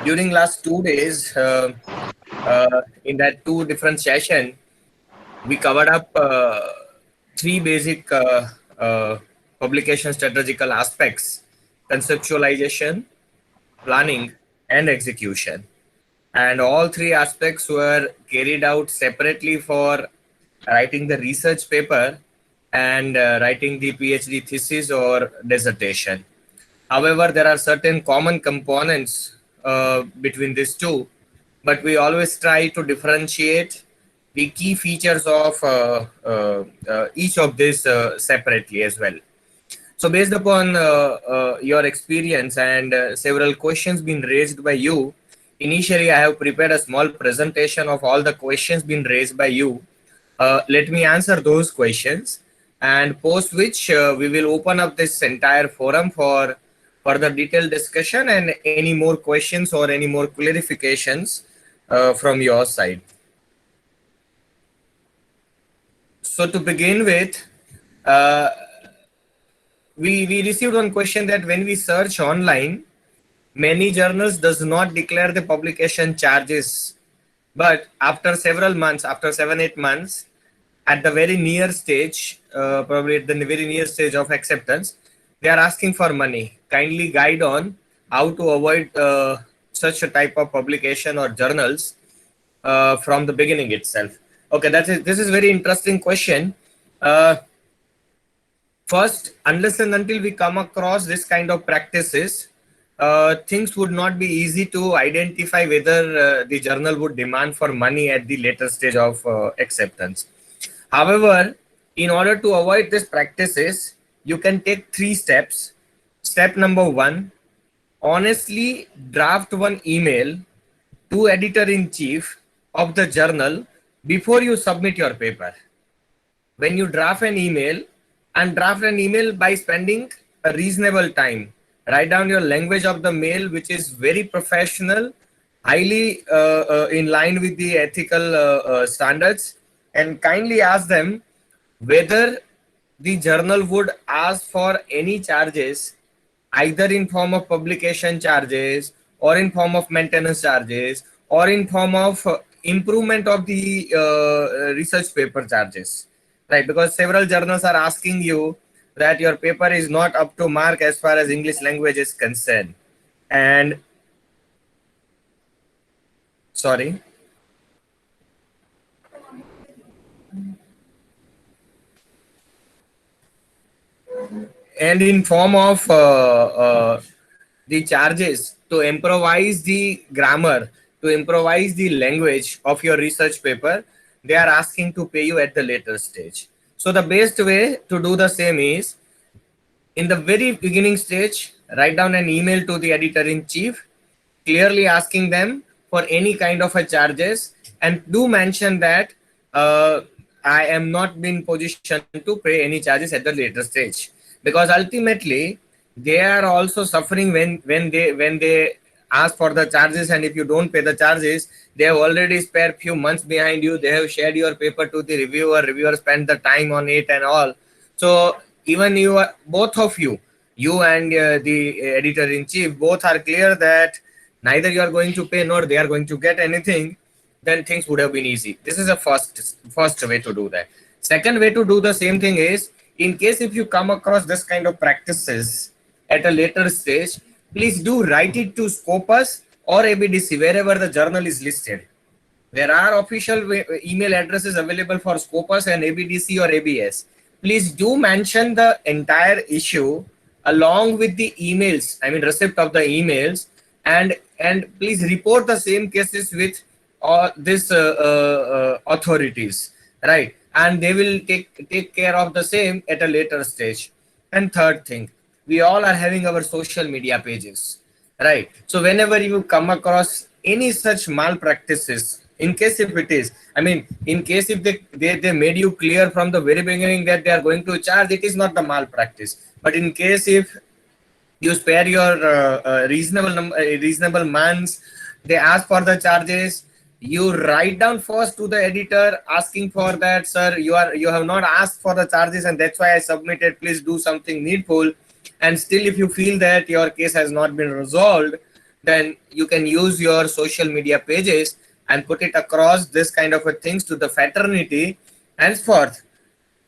During last 2 days, in that two different session, we covered up three basic publication strategical aspects: conceptualization, planning, and execution. And all three aspects were carried out separately for writing the research paper and writing the PhD thesis or dissertation. However, there are certain common components between these two, but we always try to differentiate the key features of each of these separately as well. So, based upon your experience and several questions being raised by you, initially I have prepared a small presentation of all the questions being raised by you. Let me answer those questions, and post which we will open up this entire forum for further detailed discussion and any more questions or any more clarifications from your side. So to begin with, uh, we received one question that when we search online, many journals does not declare the publication charges, but after several months, after 7-8 months, at the very near stage, probably at the very near stage of acceptance, they are asking for money. Kindly guide on how to avoid such a type of publication or journals from the beginning itself. Okay, this is very interesting question. Uh, First, unless and until we come across this kind of practices, things would not be easy to identify whether the journal would demand for money at the later stage of acceptance. However, in order to avoid these practices, you can take 3 steps. Step number one: honestly draft one email to editor-in-chief of the journal before you submit your paper. When you draft an email, and draft an email by spending a reasonable time, write down your language of the mail, which is very professional, highly in line with the ethical standards, and kindly ask them whether the journal would ask for any charges, either in form of publication charges or in form of maintenance charges or in form of improvement of the research paper charges, right? Because several journals are asking you that your paper is not up to mark as far as English language is concerned. And sorry, and in form of the charges to improvise the grammar, to improvise the language of your research paper, they are asking to pay you at the later stage. So the best way to do the same is, in the very beginning stage, write down an email to the editor-in-chief, clearly asking them for any kind of a charges, and do mention that I am not in position to pay any charges at the later stage, because ultimately they are also suffering when they ask for the charges, and if you don't pay the charges, they have already spared few months behind you. They have shared your paper to the reviewer spent the time on it and all. So even you are, both of you and the editor in chief, both are clear that neither you are going to pay nor they are going to get anything. Then things would have been easy. This is the first way to do that. Second way to do the same thing is, in case if you come across this kind of practices at a later stage, please do write it to Scopus or ABDC, wherever the journal is listed. There are official email addresses available for Scopus and ABDC or ABS. Please do mention the entire issue along with the emails, I mean receipt of the emails, and please report the same cases with all these authorities, right? And they will take care of the same at a later stage. And third thing, we all are having our social media pages, right? So whenever you come across any such malpractices, in case if it is, I mean, in case if they made you clear from the very beginning that they are going to charge, it is not the malpractice. But in case if you spare your reasonable months, they ask for the charges, you write down first to the editor asking for that, sir, you have not asked for the charges and that's why I submitted, please do something needful. And still if you feel that your case has not been resolved, then you can use your social media pages and put it across this kind of a things to the fraternity. Henceforth,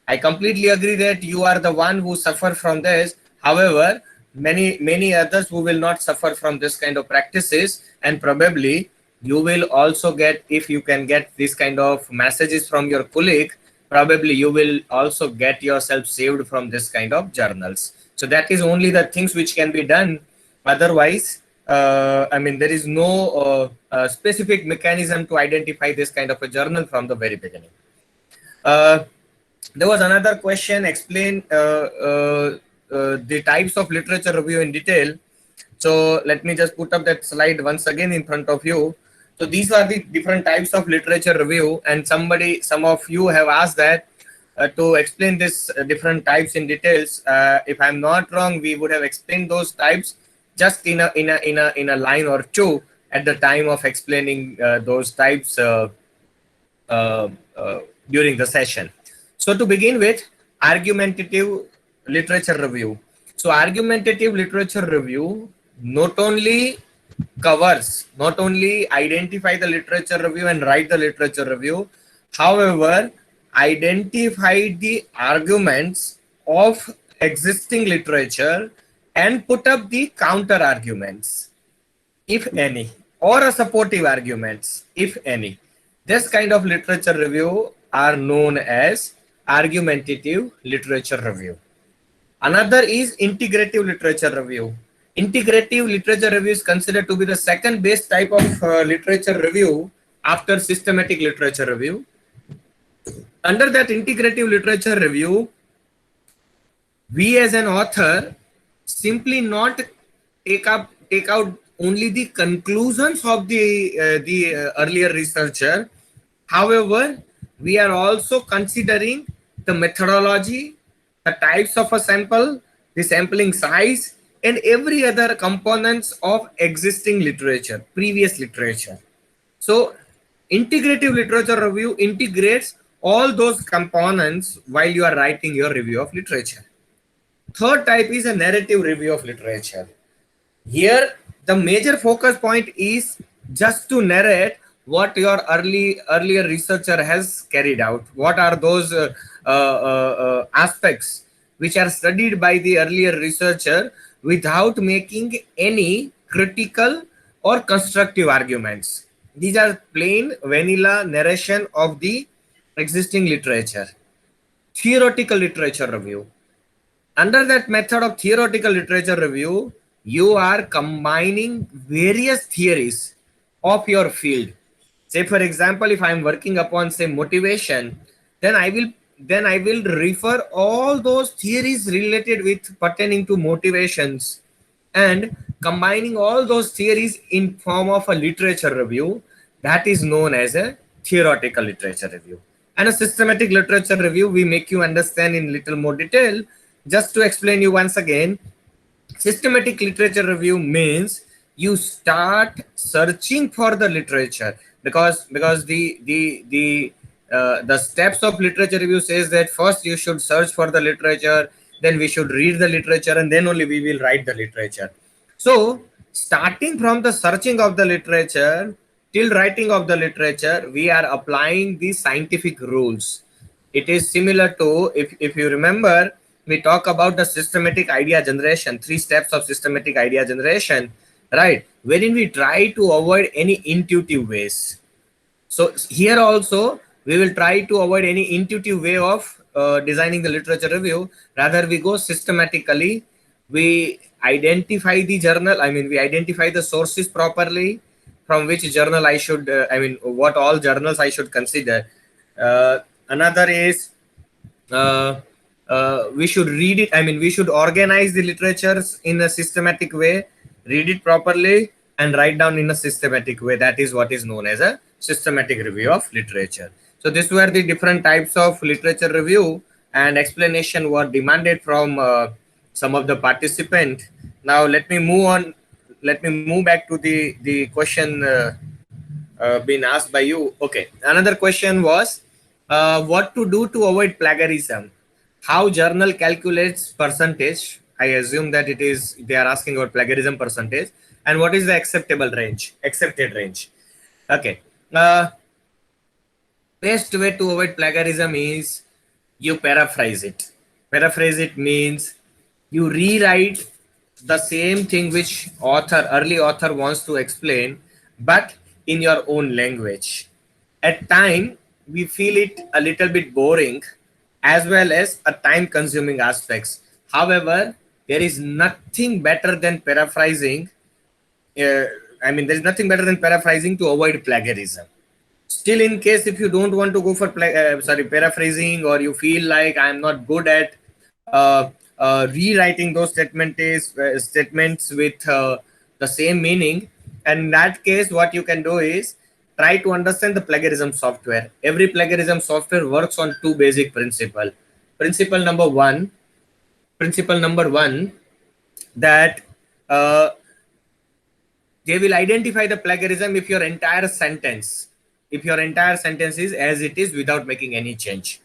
I completely agree that you are the one who suffer from this. However, many others who will not suffer from this kind of practices, and probably you will also get, if you can get this kind of messages from your colleague, probably you will also get yourself saved from this kind of journals. So that is only the things which can be done. Otherwise, I mean, there is no specific mechanism to identify this kind of a journal from the very beginning. There was another question, explain the types of literature review in detail. So let me just put up that slide once again in front of you. So these are the different types of literature review, and some of you have asked that to explain this different types in details. If I'm not wrong, we would have explained those types just in a line or two at the time of explaining those types during the session. So to begin with, argumentative literature review. So argumentative literature review not only identify the literature review and write the literature review, however, identify the arguments of existing literature and put up the counter arguments, if any, or a supportive arguments, if any. This kind of literature review are known as argumentative literature review. Another is integrative literature review. Integrative literature review is considered to be the second best type of literature review after systematic literature review. Under that integrative literature review, we as an author simply not take out only the conclusions of the earlier researcher. However, we are also considering the methodology, the types of a sample, the sampling size, and every other components of existing literature, previous literature. So integrative literature review integrates all those components while you are writing your review of literature. Third type is a narrative review of literature. Here, the major focus point is just to narrate what your earlier researcher has carried out. What are those aspects which are studied by the earlier researcher without making any critical or constructive arguments. These are plain vanilla narration of the existing literature. Theoretical literature review. Under that method of theoretical literature review, you are combining various theories of your field. Say, for example, if I am working upon, say, motivation, then I will refer all those theories related with pertaining to motivations and combining all those theories in form of a literature review. That is known as a theoretical literature review. And a systematic literature review, we make you understand in little more detail. Just to explain you once again, systematic literature review means you start searching for the literature, because the steps of literature review says that first you should search for the literature, then we should read the literature, and then only we will write the literature. So starting from the searching of the literature till writing of the literature, we are applying the scientific rules. It is similar to, if you remember, we talk about the systematic idea generation, 3 steps of systematic idea generation, right? Wherein we try to avoid any intuitive ways. So here also, we will try to avoid any intuitive way of designing the literature review. Rather, we go systematically. We identify the journal. I mean, we identify the sources properly from which journal I should, what all journals I should consider. Another is, we should read it. I mean, we should organize the literatures in a systematic way, read it properly, and write down in a systematic way. That is what is known as a systematic review of literature. So these were the different types of literature review, and explanation were demanded from some of the participants. Now let me move on. Let me move back to the question being asked by you. Okay, another question was what to do to avoid plagiarism. How journal calculates percentage. I assume that they are asking about plagiarism percentage, and what is the accepted range. Okay. Best way to avoid plagiarism is you paraphrase it. Paraphrase it means you rewrite the same thing which early author wants to explain, but in your own language. At time, we feel it a little bit boring as well as a time consuming aspects. However, there is nothing better than paraphrasing. uh, there is nothing better than paraphrasing to avoid plagiarism. Still, in case if you don't want to go for paraphrasing, or you feel like I'm not good at rewriting those statements with the same meaning, and in that case what you can do is try to understand the plagiarism software. Every plagiarism software works on two basic principles. Principle number one, that uh, they will identify the plagiarism if your entire sentence is as it is without making any change.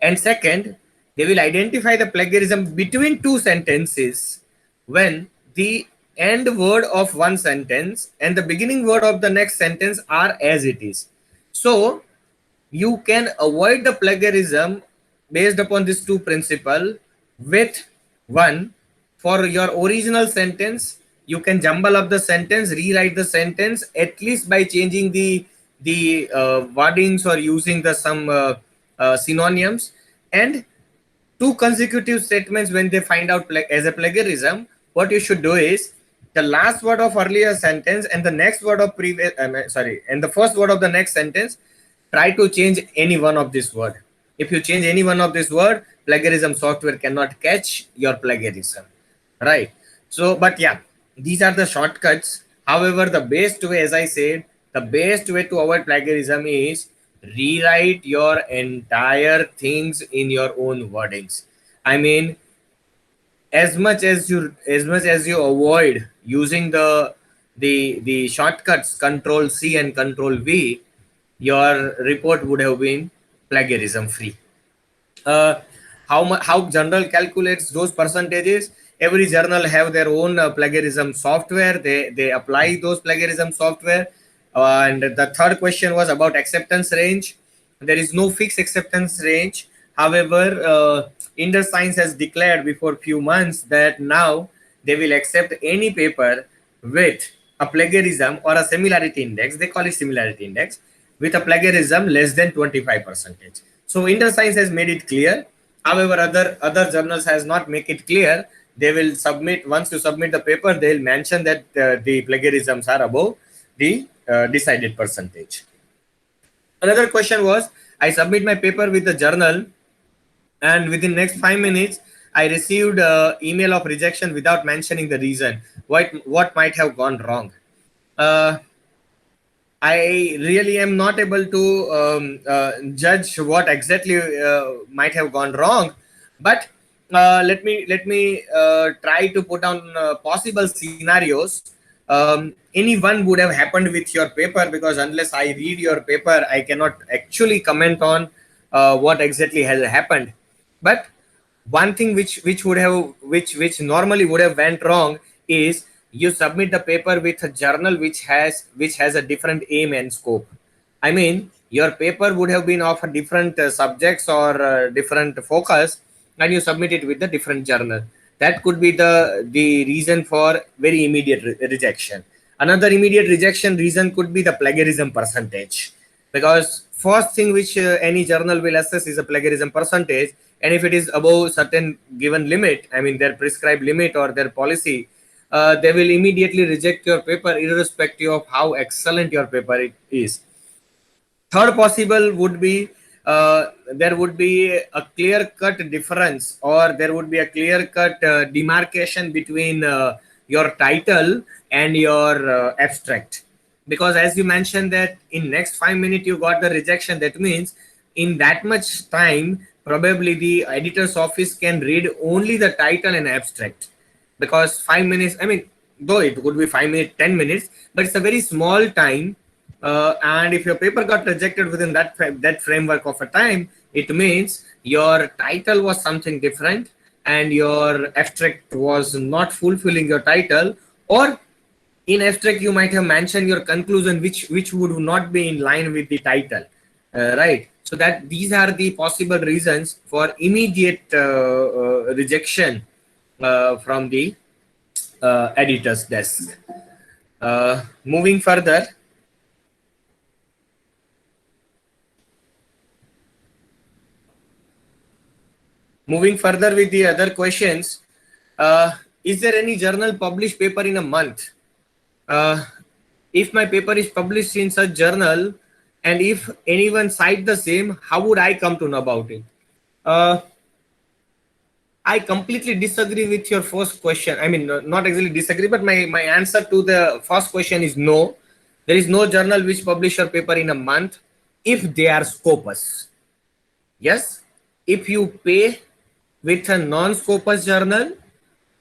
And second, they will identify the plagiarism between two sentences when the end word of one sentence and the beginning word of the next sentence are as it is. So you can avoid the plagiarism based upon these two principles. With one, for your original sentence you can jumble up the sentence, rewrite the sentence at least by changing the wordings or using the some synonyms. And two consecutive statements, when they find out as a plagiarism, what you should do is the last word of earlier sentence and the next word of previous and the first word of the next sentence, try to change any one of this word. If you change any one of this word, plagiarism software cannot catch your plagiarism, right? So but yeah, these are the shortcuts. However, the best way, as I said, the best way to avoid plagiarism is rewrite your entire things in your own wordings. I mean, as much as you avoid using the shortcuts control C and control V, your report would have been plagiarism free. uh, how journal calculates those percentages? Every journal have their own plagiarism software. They apply those plagiarism software. And the third question was about acceptance range. There is no fixed acceptance range. However, Indus Science has declared before few months that now they will accept any paper with a plagiarism or a similarity index. They call it similarity index, with a plagiarism less than 25%. So Indus Science has made it clear. However, other journals has not make it clear. They will submit, once you submit the paper, they will mention that the plagiarisms are above the decided percentage. Another question was, I submit my paper with the journal, and within next 5 minutes I received email of rejection without mentioning the reason. What might have gone wrong? I really am not able to judge what exactly might have gone wrong, but let me try to put down possible scenarios. Any one would have happened with your paper, because unless I read your paper, I cannot actually comment on what exactly has happened. But one thing which normally would have went wrong is you submit the paper with a journal which has a different aim and scope. I mean, your paper would have been of a different subjects or different focus, and you submit it with the different journal. That could be the reason for very immediate rejection. Another immediate rejection reason could be the plagiarism percentage, because first thing which any journal will assess is a plagiarism percentage. And if it is above certain given limit, I mean their prescribed limit or their policy, they will immediately reject your paper irrespective of how excellent your paper is. Third possible would be there would be a clear cut difference, or there would be a clear cut demarcation between your title and your abstract. Because as you mentioned that in next 5 minutes you got the rejection, that means in that much time probably the editor's office can read only the title and abstract. Because 5 minutes, I mean, though it would be 5 minutes, 10 minutes, but it's a very small time. And if your paper got rejected within that framework of a time, it means your title was something different and your abstract was not fulfilling your title, or In abstract, you might have mentioned your conclusion, which would not be in line with the title, right? So that these are the possible reasons for immediate rejection from the editor's desk. Moving further. Moving further with the other questions, is there any journal published paper in a month? If my paper is published in such journal, and if anyone cite the same, how would I come to know about it? I completely disagree with your first question. I mean, not exactly disagree, but my answer to the first question is no. There is no journal which publish your paper in a month if they are Scopus. Yes, if you pay with a non-Scopus journal,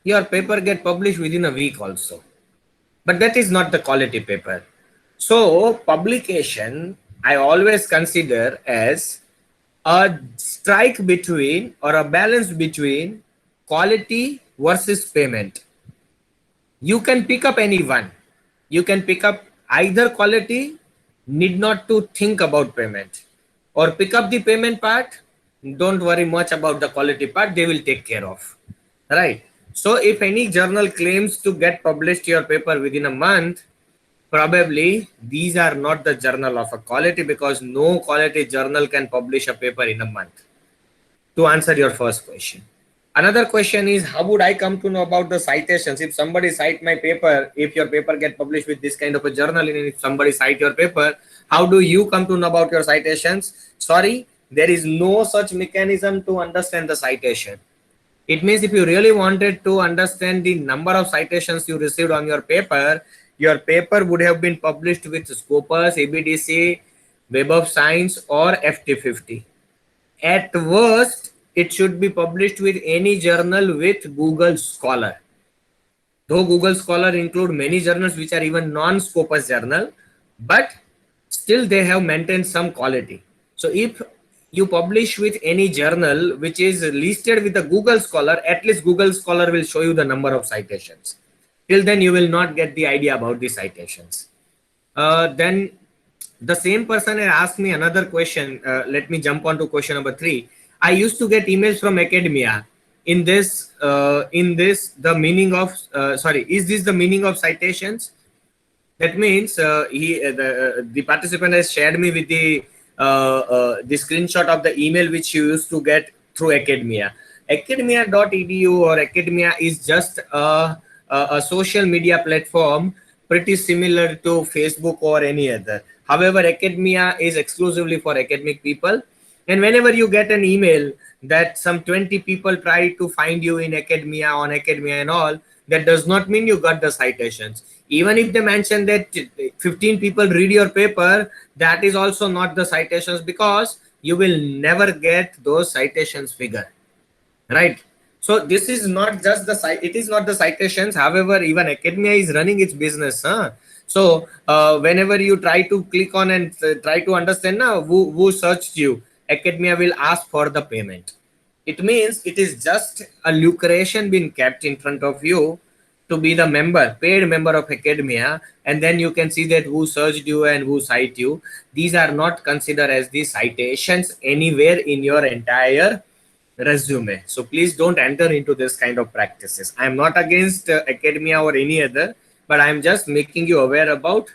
your paper get published within a week also. But that is not the quality paper. So publication, I always consider as a strike between or a balance between quality versus payment. You can pick up any one. You can pick up either quality, need not to think about payment, or pick up the payment part, don't worry much about the quality part, they will take care of, right? So if any journal claims to get published your paper within a month, probably these are not the journal of a quality, because no quality journal can publish a paper in a month. To answer your first question, another question is, how would I come to know about the citations? If somebody cite my paper, if your paper get published with this kind of a journal, and if somebody cite your paper, how do you come to know about your citations? Sorry, there is no such mechanism to understand the citation. It means if you really wanted to understand the number of citations you received on your paper would have been published with Scopus, ABDC, Web of Science, or FT50. At worst, it should be published with any journal with Google Scholar. Though Google Scholar include many journals which are even non-Scopus journal, but still they have maintained some quality. So if you publish with any journal which is listed with the Google Scholar, at least Google Scholar will show you the number of citations. Till then, you will not get the idea about the citations. Then the same person had asked me another question. Let me jump on to question number 3. I used to get emails from academia. In this, the meaning of is this the meaning of citations? That means the participant has shared me with the screenshot of the email which you used to get through academia. Academia.edu or academia is just a social media platform pretty similar to Facebook or any other. However, academia is exclusively for academic people. And whenever you get an email that some 20 people try to find you in academia, on academia and all, that does not mean you got the citations. Even if they mention that 15 people read your paper, that is also not the citations, because you will never get those citations figure, right? So this is not just the site, it is not the citations. However, even academia is running its business. So whenever you try to click on and try to understand now who searched you, academia will ask for the payment. It means it is just a lucration being kept in front of you to be the member, paid member of academia, and then you can see that who searched you and who cite you. These are not considered as the citations anywhere in your entire resume. So please don't enter into this kind of practices. I'm not against academia or any other, but I'm just making you aware about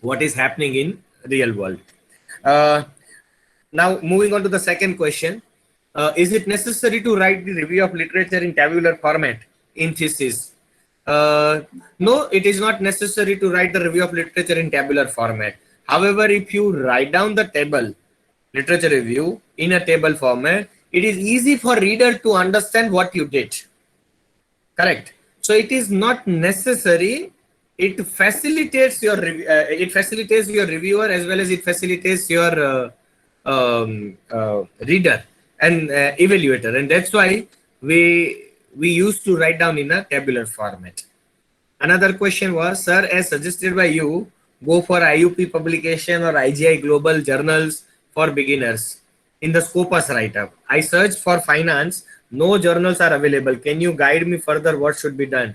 what is happening in real world. Now moving on to the second question. Is it necessary to write the review of literature in tabular format in thesis? No, it is not necessary to write the review of literature in tabular format. However, if you write down the table, literature review in a table format, it is easy for reader to understand what you did. Correct. So it is not necessary. It facilitates your reviewer, as well as it facilitates your reader and evaluator, and that's why we used to write down in a tabular format. Another question was, sir, as suggested by you, go for IUP publication or IGI global journals for beginners. In the Scopus write-up, I searched for finance, no journals are available. Can you guide me further what should be done?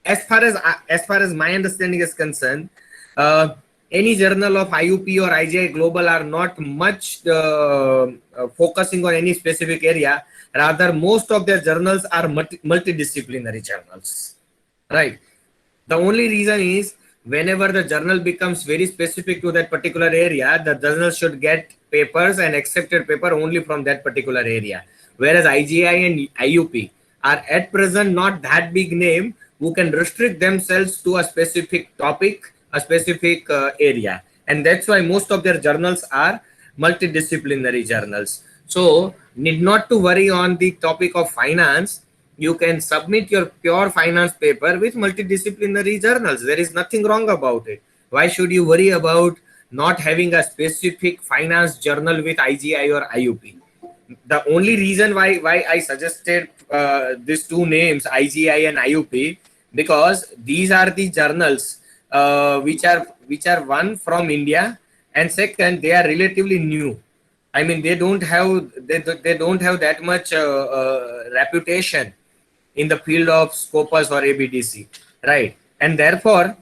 as far as my understanding is concerned, uh, any journal of IUP or IGI Global are not much focusing on any specific area. Rather, most of their journals are multidisciplinary journals, right? The only reason is whenever the journal becomes very specific to that particular area, the journal should get papers and accepted paper only from that particular area. Whereas IGI and IUP are at present not that big name who can restrict themselves to a specific topic, a specific area. And that's why most of their journals are multidisciplinary journals. So need not to worry on the topic of finance. You can submit your pure finance paper with multidisciplinary journals. There is nothing wrong about it. Why should you worry about not having a specific finance journal with IGI or IUP? The only reason why I suggested these two names, IGI and IUP, because these are the journals which are one from India, and second they are relatively new. I mean they don't have that much reputation in the field of Scopus or ABDC, right? And therefore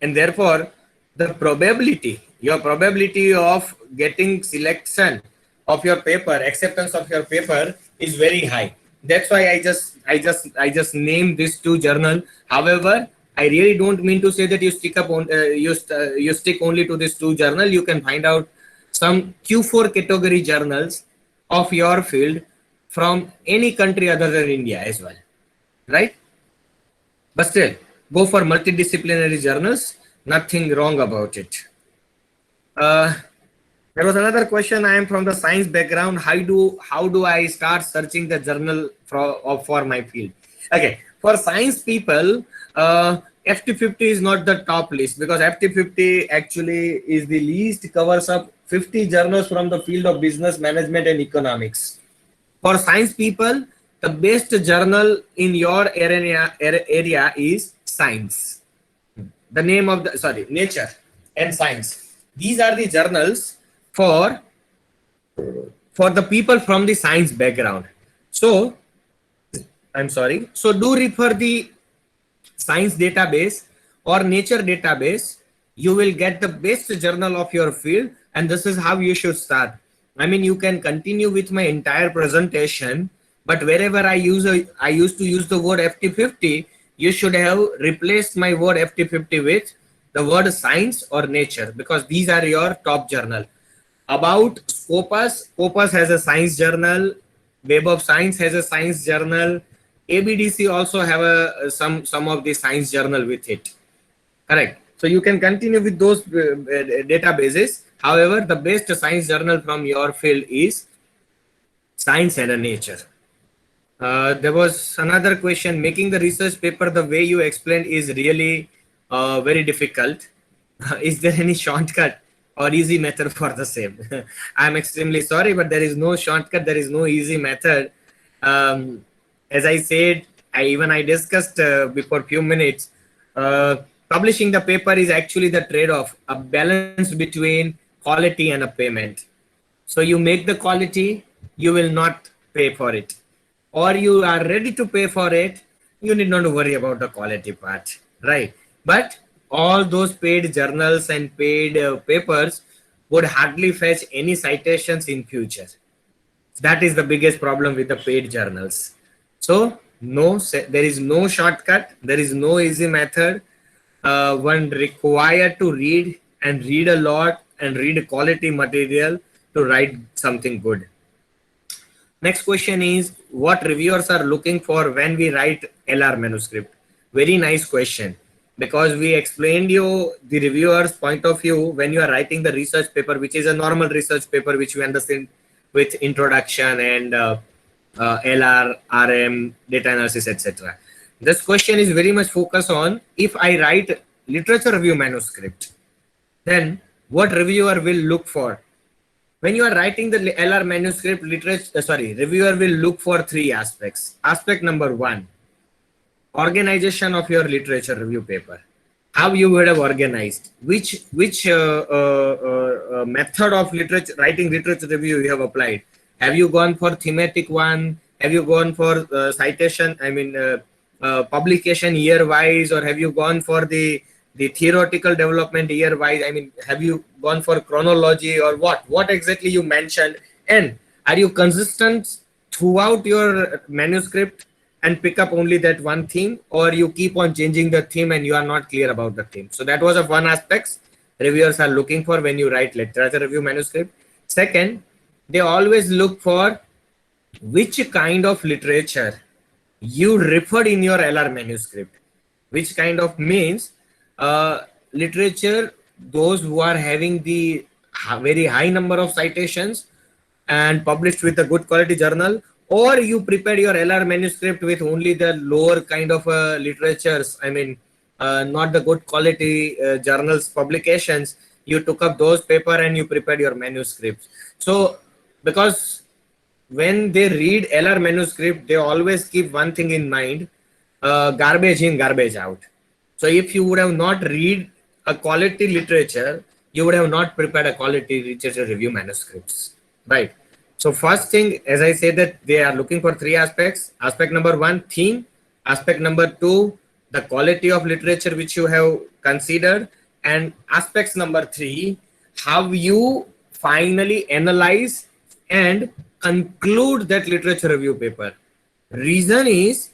the probability, your probability of getting selection of your paper, acceptance of your paper is very high. That's why I just named these two journal. However, I really don't mean to say that you stick up on you stick only to this two journal. You can find out some Q4 category journals of your field from any country other than India as well, right? But still, go for multidisciplinary journals. Nothing wrong about it. There was another question. I am from the science background. How do I start searching the journal for my field? Okay, for science people, FT50 is not the top list because FT50 actually is the least, covers up 50 journals from the field of business management and economics. For science people, the best journal in your area is Science. The name of the, sorry, Nature and Science. These are the journals for the people from the science background. So I'm sorry. So do refer the science database or nature database. You will get the best journal of your field, and this is how you should start. I mean, you can continue with my entire presentation, but wherever I used to use the word FT50, you should have replaced my word FT50 with the word science or nature, because these are your top journal. About Scopus, Scopus has a science journal. Web of Science has a science journal. ABDC also have some of the science journal with it. Correct. So you can continue with those databases. However, the best science journal from your field is Science and Nature. There was another question. Making the research paper the way you explained is really very difficult. Is there any shortcut or easy method for the same? I'm extremely sorry, but there is no shortcut. There is no easy method. As I said, I discussed before few minutes. Publishing the paper is actually the trade-off, a balance between quality and a payment. So you make the quality, you will not pay for it, or you are ready to pay for it. You need not worry about the quality part, right? But all those paid journals and paid papers would hardly fetch any citations in future. That is the biggest problem with the paid journals. So no, there is no shortcut. There is no easy method. One required to read and read a lot and read quality material to write something good. Next question is, what reviewers are looking for when we write LR manuscript? Very nice question, because we explained you the reviewer's point of view when you are writing the research paper, which is a normal research paper, which we understand with introduction and LR, RM, data analysis, etc. This question is very much focused on, if I write literature review manuscript, then what reviewer will look for? When you are writing the LR manuscript, reviewer will look for three aspects. Aspect number one, organization of your literature review paper. How you would have organized, which method of writing literature review you have applied. Have you gone for thematic one? Have you gone for citation? publication year wise, or have you gone for the theoretical development year wise? I mean, have you gone for chronology, or what exactly you mentioned? And are you consistent throughout your manuscript and pick up only that one theme, or you keep on changing the theme and you are not clear about the theme? So that was of one aspect reviewers are looking for when you write literature review manuscript. Second, they always look for which kind of literature you referred in your LR manuscript, which kind of means literature, those who are having the very high number of citations and published with a good quality journal, or you prepared your LR manuscript with only the lower kind of literatures, I mean, not the good quality journals publications. You took up those paper and you prepared your manuscripts. So because when they read LR manuscript, they always keep one thing in mind: garbage in, garbage out. So if you would have not read a quality literature, you would have not prepared a quality literature review manuscripts, right? So first thing, as I said, that they are looking for three aspects. Aspect number one, theme. Aspect number two, the quality of literature which you have considered. And aspects number three, how you finally analyze and conclude that literature review paper. Reason is,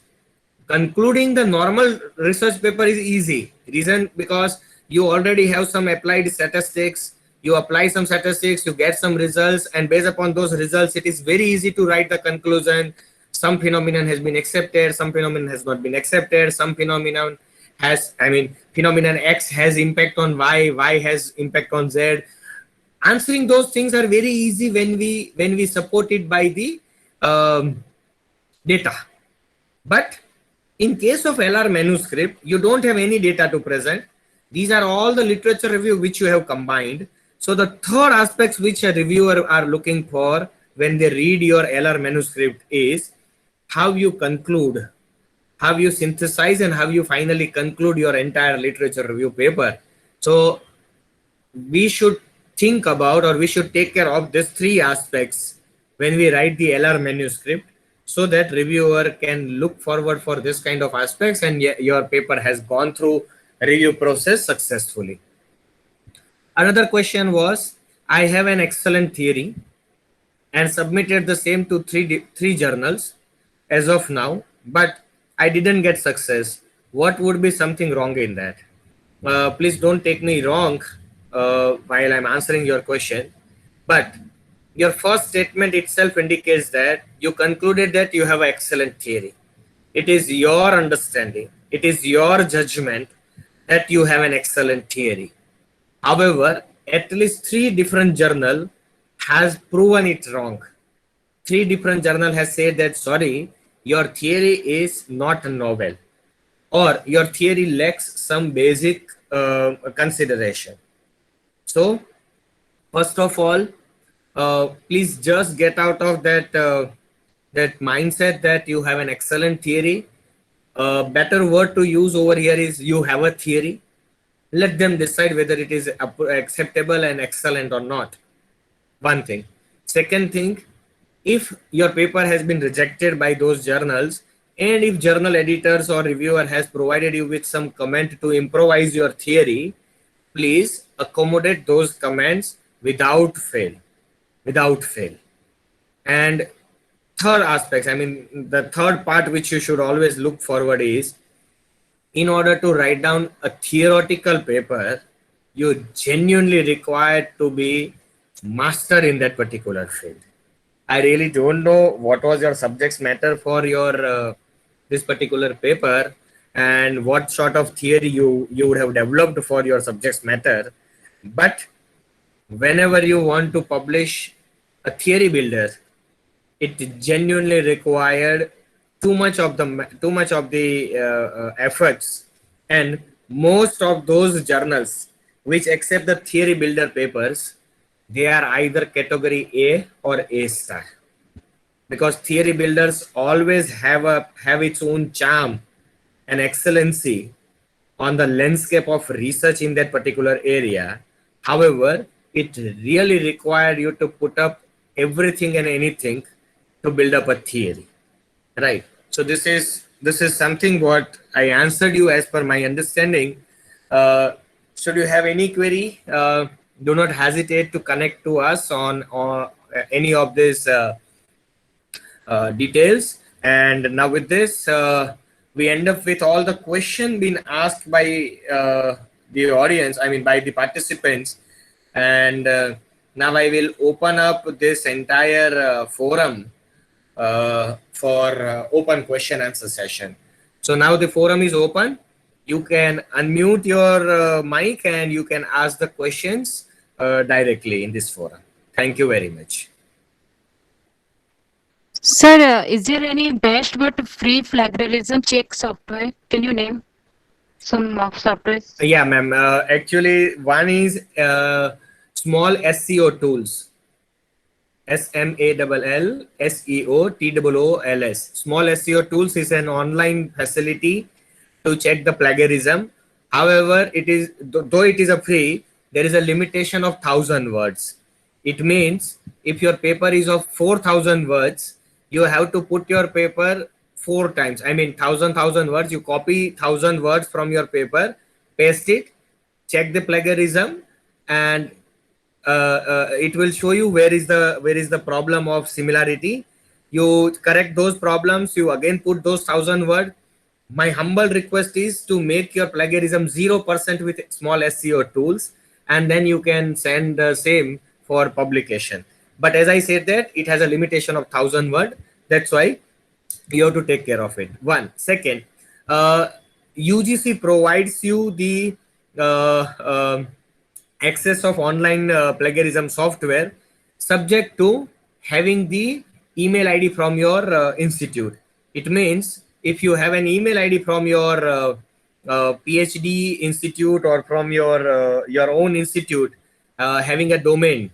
concluding the normal research paper is easy. Reason, because you already have some applied statistics, you apply some statistics, you get some results, and based upon those results, it is very easy to write the conclusion. Some phenomenon has been accepted, some phenomenon has not been accepted, some phenomenon has, I mean, phenomenon X has impact on Y, Y has impact on Z. Answering those things are very easy when we support it by the data. But in case of LR manuscript, you don't have any data to present. These are all the literature review which you have combined. So the third aspects which a reviewer are looking for when they read your LR manuscript is how you conclude, how you synthesize, and how you finally conclude your entire literature review paper. So we should think about, or we should take care of these three aspects when we write the LR manuscript, so that reviewer can look forward for this kind of aspects and your paper has gone through review process successfully. Another question was, I have an excellent theory and submitted the same to three journals as of now, but I didn't get success. What would be something wrong in that? Please don't take me wrong while I'm answering your question, but your first statement itself indicates that you concluded that you have an excellent theory. It is your understanding, it is your judgment that you have an excellent theory. However, at least three different journals has proven it wrong. Three different journals has said that, sorry, your theory is not novel, or your theory lacks some basic consideration. So first of all, please just get out of that that mindset that you have an excellent theory. Better word to use over here is you have a theory. Let them decide whether it is acceptable and excellent or not. One thing. Second thing, if your paper has been rejected by those journals, and if journal editors or reviewer has provided you with some comment to improvise your theory, please accommodate those comments without fail. Without fail. And third aspects, I mean, the third part which you should always look forward is, in order to write down a theoretical paper, you genuinely required to be master in that particular field. I really don't know what was your subject matter for your this particular paper, and what sort of theory you would have developed for your subject matter. But whenever you want to publish a theory builder, it genuinely required too much of the efforts, and most of those journals which accept the theory builder papers, they are either category A or A star, because theory builders always have its own charm and excellency on the landscape of research in that particular area. However, it really required you to put up everything and anything to build up a theory, right? So this is this is something what I answered you as per my understanding. Uh, should you have any query, do not hesitate to connect to us on any of these details. And now with this, we end up with all the question being asked by the audience, I mean by the participants. And now I will open up this entire forum for open question answer session. So now the forum is open. You can unmute your mic and you can ask the questions directly in this forum. Thank you very much. Sir, is there any best but free plagiarism check software? Can you name some of softwares? Yeah, ma'am. Actually, one is small SEO tools. SMALLSEOTOOLS. Small SEO tools is an online facility to check the plagiarism. However, it is though it is a free, there is a limitation of 1,000 words. It means if your paper is of 4,000 words, you have to put your paper 4 times. I mean, thousand words. You copy 1,000 words from your paper, paste it, check the plagiarism, and it will show you where is the problem of similarity. You correct those problems, you again put those 1,000 words. My humble request is to make your plagiarism 0% with small SEO tools, and then you can send the same for publication. But as I said that it has a limitation of 1,000 words, that's why you have to take care of it. One second, UGC provides you the uh, um access of online plagiarism software, subject to having the email ID from your institute. It means if you have an email ID from your PhD institute or from your own institute having a domain,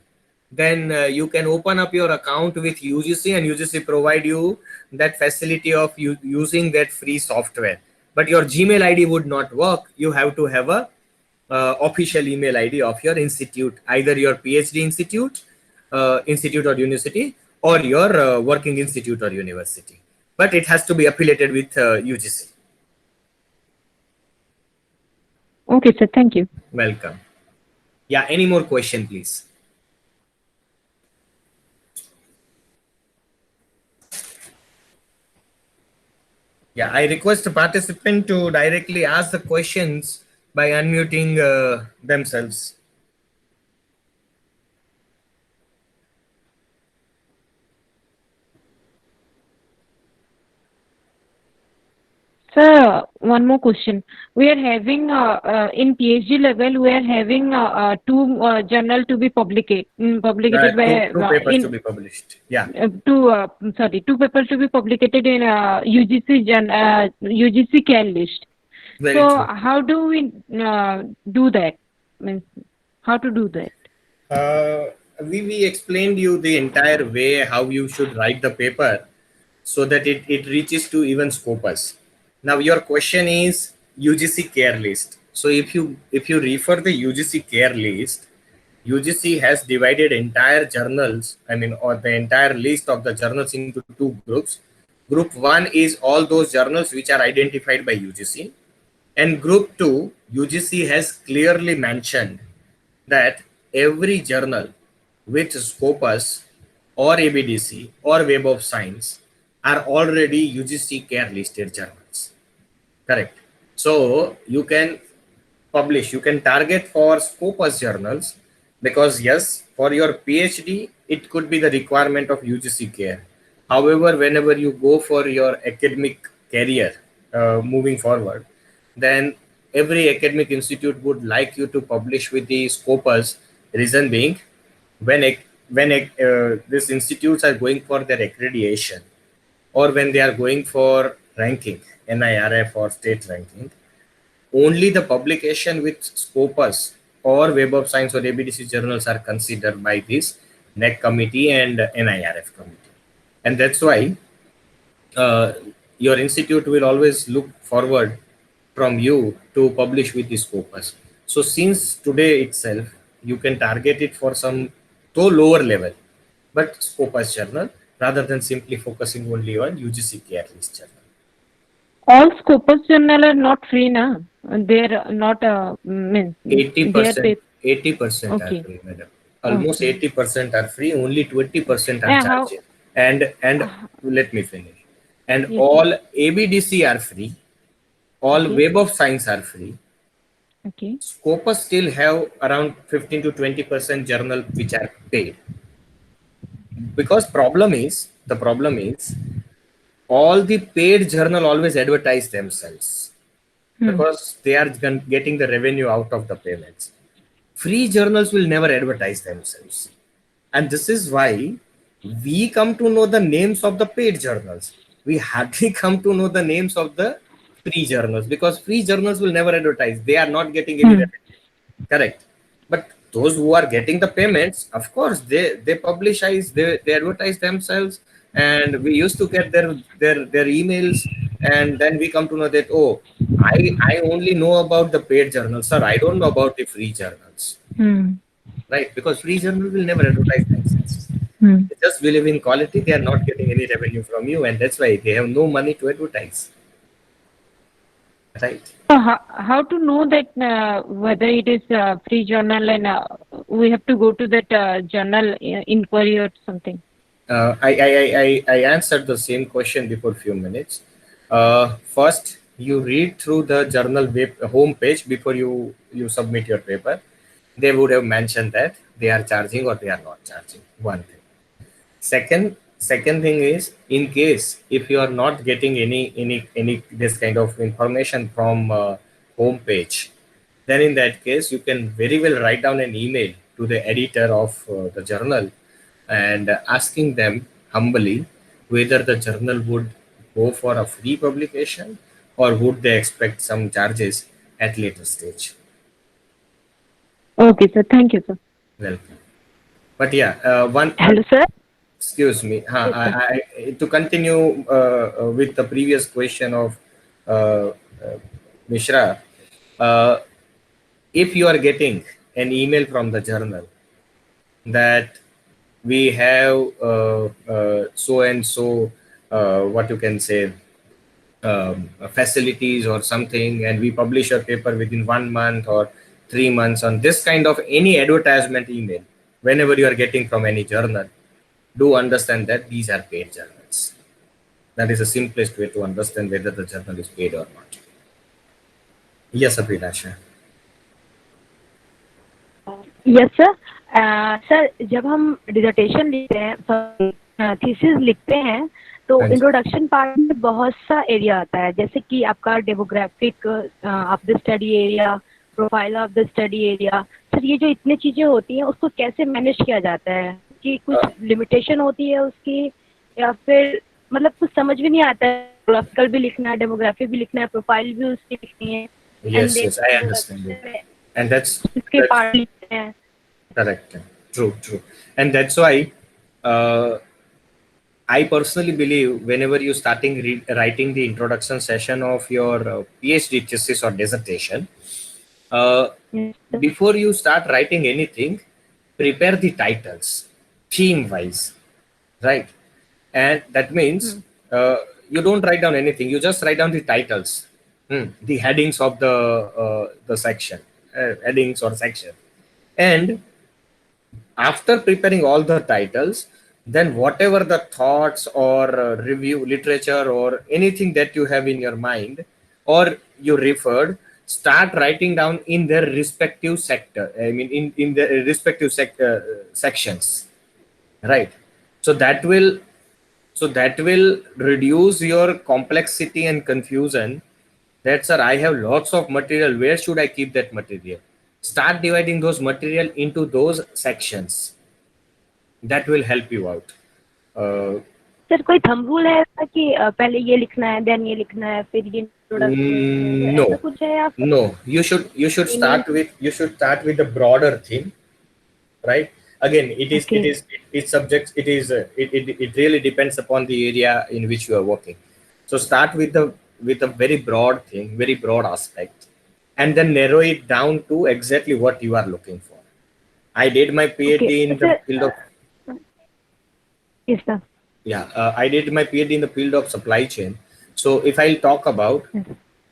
then you can open up your account with UGC, and UGC provide you that facility of using that free software. But your Gmail ID would not work. You have to have a official email ID of your institute, either your PhD institute, institute or university, or your working institute or university. But it has to be affiliated with UGC. Okay, sir. Thank you. Welcome. Yeah, any more question, please? Yeah, I request the participant to directly ask the questions by unmuting themselves. Sir, one more question. We are having in PhD level, we are having two journal to be publicated by Two papers to in be published. Yeah. two papers to be publicated in UGC CAL list. Very So true. how do we do that? Means how to do that? We explained you the entire way how you should write the paper so that it reaches to even Scopus. Now your question is UGC care list. So if you refer the UGC care list, UGC has divided entire journals, I mean, or the entire list of the journals into two groups. Group one is all those journals which are identified by UGC, and group two, UGC has clearly mentioned that every journal with Scopus or ABDC or Web of Science are already UGC care listed journals. Correct. So you can publish, you can target for Scopus journals, because yes, for your PhD, it could be the requirement of UGC care. However, whenever you go for your academic career moving forward, then every academic institute would like you to publish with the Scopus. Reason being, when these institutes are going for their accreditation, or when they are going for ranking, NIRF or state ranking, only the publication with Scopus or Web of Science or ABDC journals are considered by this NEC committee and NIRF committee. And that's why uh, your institute will always look forward from you to publish with the Scopus. So since today itself, you can target it for some though lower level, but Scopus journal, rather than simply focusing only on UGC care list journal. All Scopus journal are not free, na? They're not means they are 80%, paid. 80% are Okay. free, madam. Almost Okay. 80% are free, only 20% are How? charged. And Uh, let me finish. And yes, sir. all ABDC are free, all Okay. Web of Science are free. Okay. Scopus still have around 15 to 20% journal which are paid. Because the problem is all the paid journal always advertise themselves Hmm. because they are getting the revenue out of the payments. Free journals will never advertise themselves. And this is why we come to know the names of the paid journals. We hardly come to know the names of the free journals because free journals will never advertise. They are not getting any Hmm. revenue. Correct. But those who are getting the payments, of course, they publicize, they advertise themselves, and we used to get their emails, and then we come to know that, oh, I only know about the paid journals, sir. I don't know about the free journals, Hmm. right? Because free journals will never advertise themselves. Hmm. They just believe in quality. They are not getting any revenue from you, and that's why they have no money to advertise, right? So how to know that whether it is free journal and we have to go to that journal inquiry or something? I answered the same question before few minutes. First, you read through the journal web homepage before you submit your paper. They would have mentioned that they are charging or they are not charging. One thing. Second thing is, in case if you are not getting any this kind of information from homepage, then in that case you can very well write down an email to the editor of the journal and asking them humbly whether the journal would go for a free publication or would they expect some charges at later stage. Okay, sir. Thank you, sir. Welcome. But yeah, one Hello, sir. excuse me. Yes, sir. To continue with the previous question of uh, uh, Mishra, uh, if you are getting an email from the journal that we have so and so, what you can say, facilities or something, and we publish your paper within 1 month or 3 months on this kind of any advertisement email, whenever you are getting from any journal, do understand that these are paid journals. That is the simplest way to understand whether the journal is paid or not. Yes, Abhilasha. Yes sir. Sir जब हम dissertation लिखते हैं, thesis लिखते हैं, तो हाँ जी। Introduction part में बहुत सा एरिया आता है, जैसे कि आपका demographic of the study area, profile of the study area. Sir ये जो इतनी चीज़ें होती हैं उसको कैसे मैनेज किया जाता है, कि कुछ लिमिटेशन होती है उसकी, या फिर मतलब कुछ समझ भी नहीं आता है। जोग्राफिकल भी लिखना है, डेमोग्राफिक भी लिखना है, प्रोफाइल भी उसकी लिखनी है, Yes, yes, I understand it. And इसके पार्ट लिखते हैं। correct. True. And that's why uh, I personally believe whenever you starting writing the introduction session of your PhD thesis or dissertation, uh, Yes, sir. before you start writing anything, prepare the titles, theme wise, right? And that means you don't write down anything. You just write down the titles, the headings of the section, headings or section, and after preparing all the titles, then whatever the thoughts or review literature or anything that you have in your mind or you referred, start writing down in their respective sector, I mean in the respective sections, right? So that will reduce your complexity and confusion, that sir, I have lots of material, where should I keep that material? Start dividing those material into those sections. That will help you out. Sir कोई thumb rule है ऐसा कि पहले ये लिखना है, then ये लिखना है, फिर ये इंट्रोडक्शन, No, ऐसा कुछ है या फिर no, you should start with the broader theme, right? Again, it is okay? it is it subjects it is it really depends upon the area in which you are working. So start with a very broad thing, very broad aspect, and then narrow it down to exactly what you are looking for. I did my okay PhD in the sir. field of yes sir. yeah, I did my PhD in the field of supply chain. So if I'll talk about,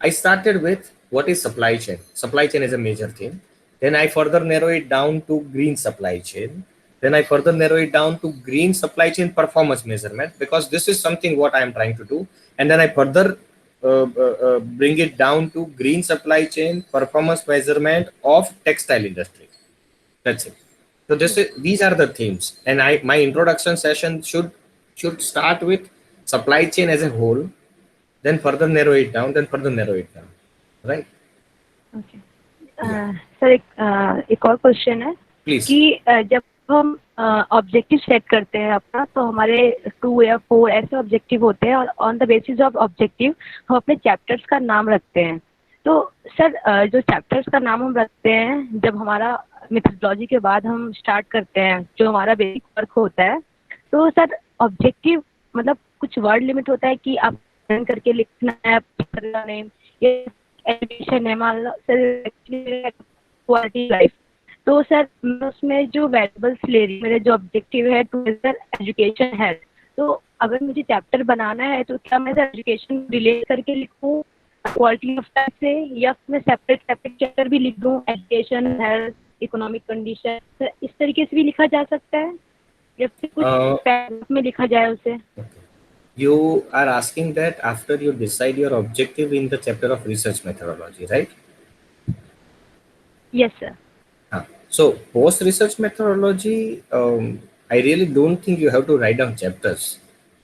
I started with what is supply chain. Supply chain is a major theme. Then I further narrow it down to green supply chain. Then I further narrow it down to green supply chain performance measurement, because this is something what I am trying to do. And then I further bring it down to green supply chain performance measurement of textile industry. That's it. So these are the themes, and my introduction session should start with supply chain as a whole, then further narrow it down, then further narrow it down, right? Okay sir, एक और question है Please. कि जब हम objective set करते हैं अपना, तो हमारे 2 या 4 ऐसे ऑब्जेक्टिव होते हैं, और on the basis of objective हम अपने चैप्टर्स का नाम रखते हैं. तो सर जो चैप्टर्स का नाम हम रखते हैं, जब हमारा मेथोडोलॉजी के बाद हम स्टार्ट करते हैं जो हमारा बेसिक वर्क होता है, तो सर ऑब्जेक्टिव मतलब कुछ वर्ड लिमिट होता है कि आप करके लिखना है नेम, ये एजुकेशन है, मान लो सर क्वालिटी लाइफ. तो सर मैं उसमें जो वैल्यूबल्स ले रही हूँ, मेरे जो ऑब्जेक्टिव है टू सर एजुकेशन हेल्थ, तो अगर मुझे चैप्टर बनाना है तो क्या मैं सर एजुकेशन रिलेट करके लिखूँ क्वालिटी ऑफ लाइफ से, या मैं सेपरेट चैप्टर भी लिख दूँ education health economic condition, sir इस तरीके से भी लिखा जा सकता है या फिर कुछ पैराग्राफ में लिखा जाए उसे? You are asking that after you decide your objective in the chapter of research methodology, right? Yes, sir. So post research methodology, I really don't think you have to write down chapters,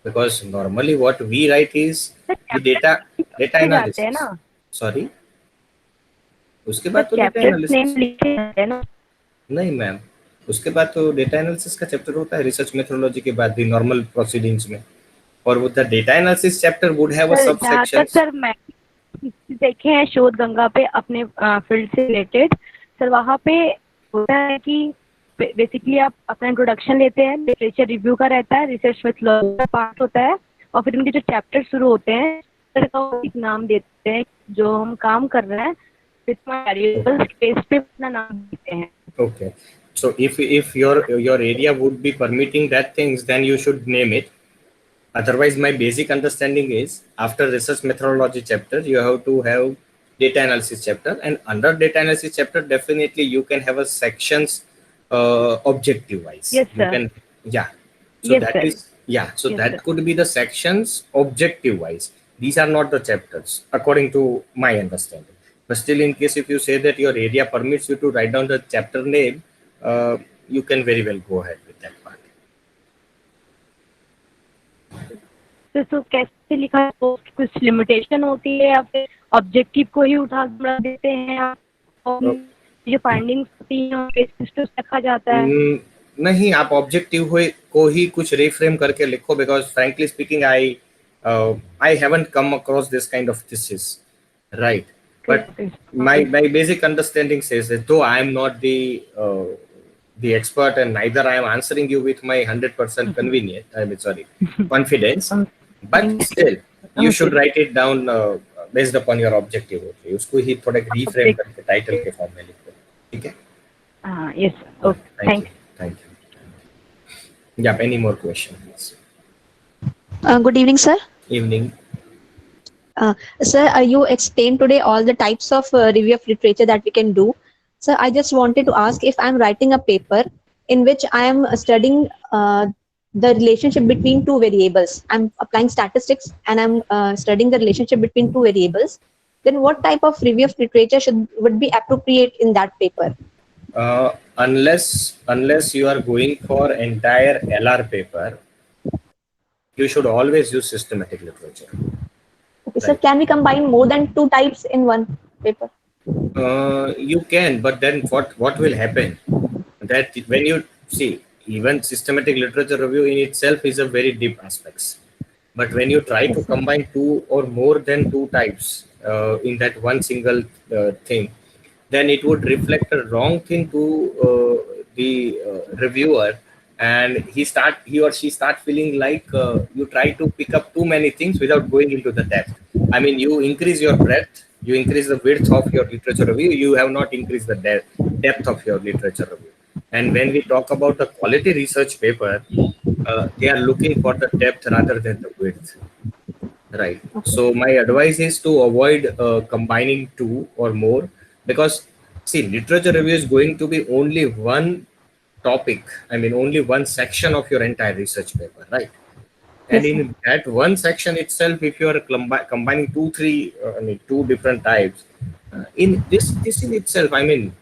because normally what we write is the data analysis. Sorry, उसके बाद तो data analysis नहीं ma'am, उसके बाद तो data analysis का chapter होता है रिसर्च मेथोडोलॉजी के बाद भी नॉर्मल प्रोसीडिंग्स में, और वो the data analysis chapter would have a sub section. Sir मैं देखे हैं शोध गंगा पे अपने फील्ड से रिलेटेड, सर वहाँ पे होता है कि बेसिकली आप अपना इंट्रोडक्शन लेते हैं, लिटरेचर रिव्यू का रहता है, रिसर्च मेथोडोलॉजी का पार्ट होता है, और फिर उनके जो चैप्टर शुरू होते हैं सर का एक नाम देते हैं जो हम काम कर रहे हैं, स्पेस पे अपना नाम देते हैं. Okay, so if your area would be permitting that things, then you should name it. Otherwise, my basic understanding is after research methodology chapter, you have to have data analysis chapter, and under data analysis chapter, definitely you can have a sections objective wise. Yes, sir. You can, yeah. So Yes, that sir. is, yeah. So Yes, that sir. could be the sections objective wise. These are not the chapters, according to my understanding. But still, in case if you say that your area permits you to write down the chapter name, you can very well go ahead with that part. तो कैसे लिखा है, तो कुछ limitation होती है या फिर ऑब्जेक्टिव को ही उठा देते हैं आप, और जो फाइंडिंग्स होती हैं उनको रखा जाता है? नहीं, आप ऑब्जेक्टिव को ही कुछ रिफ्रेम करके लिखो, because frankly speaking I haven't come across this kind of thesis, right? But my basic understanding says that though I am not the expert, and neither I am answering you with my 100% confidence, but still you should write it down based upon your objective. Okay, उसको ही थोड़ा reframe करके title के form में लिखो, ठीक है? Yes, okay, thank you. Yeah, any more questions? Good evening, sir. Evening. Sir, you explained today all the types of review of literature that we can do. Sir, I just wanted to ask, if I'm writing a paper in which I am studying the relationship between two variables, I'm applying statistics and I'm studying the relationship between two variables, then what type of review of literature would be appropriate in that paper? Unless you are going for entire LR paper, you should always use systematic literature. Okay, sir, can we combine more than two types in one paper? You can, but then what will happen? That when you see, even systematic literature review in itself is a very deep aspects. But when you try to combine two or more than two types in that one single thing, then it would reflect a wrong thing to the reviewer, and he or she start feeling like you try to pick up too many things without going into the depth. I mean, you increase your breadth, you increase the width of your literature review, you have not increased the depth of your literature review. And when we talk about the quality research paper, they are looking for the depth rather than the width. Right. Okay. So my advice is to avoid combining two or more, because see, literature review is going to be only one topic. I mean, only one section of your entire research paper, right? And Yes, sir. in that one section itself, if you are combining two, three, I mean, two different types, in this in itself, I mean,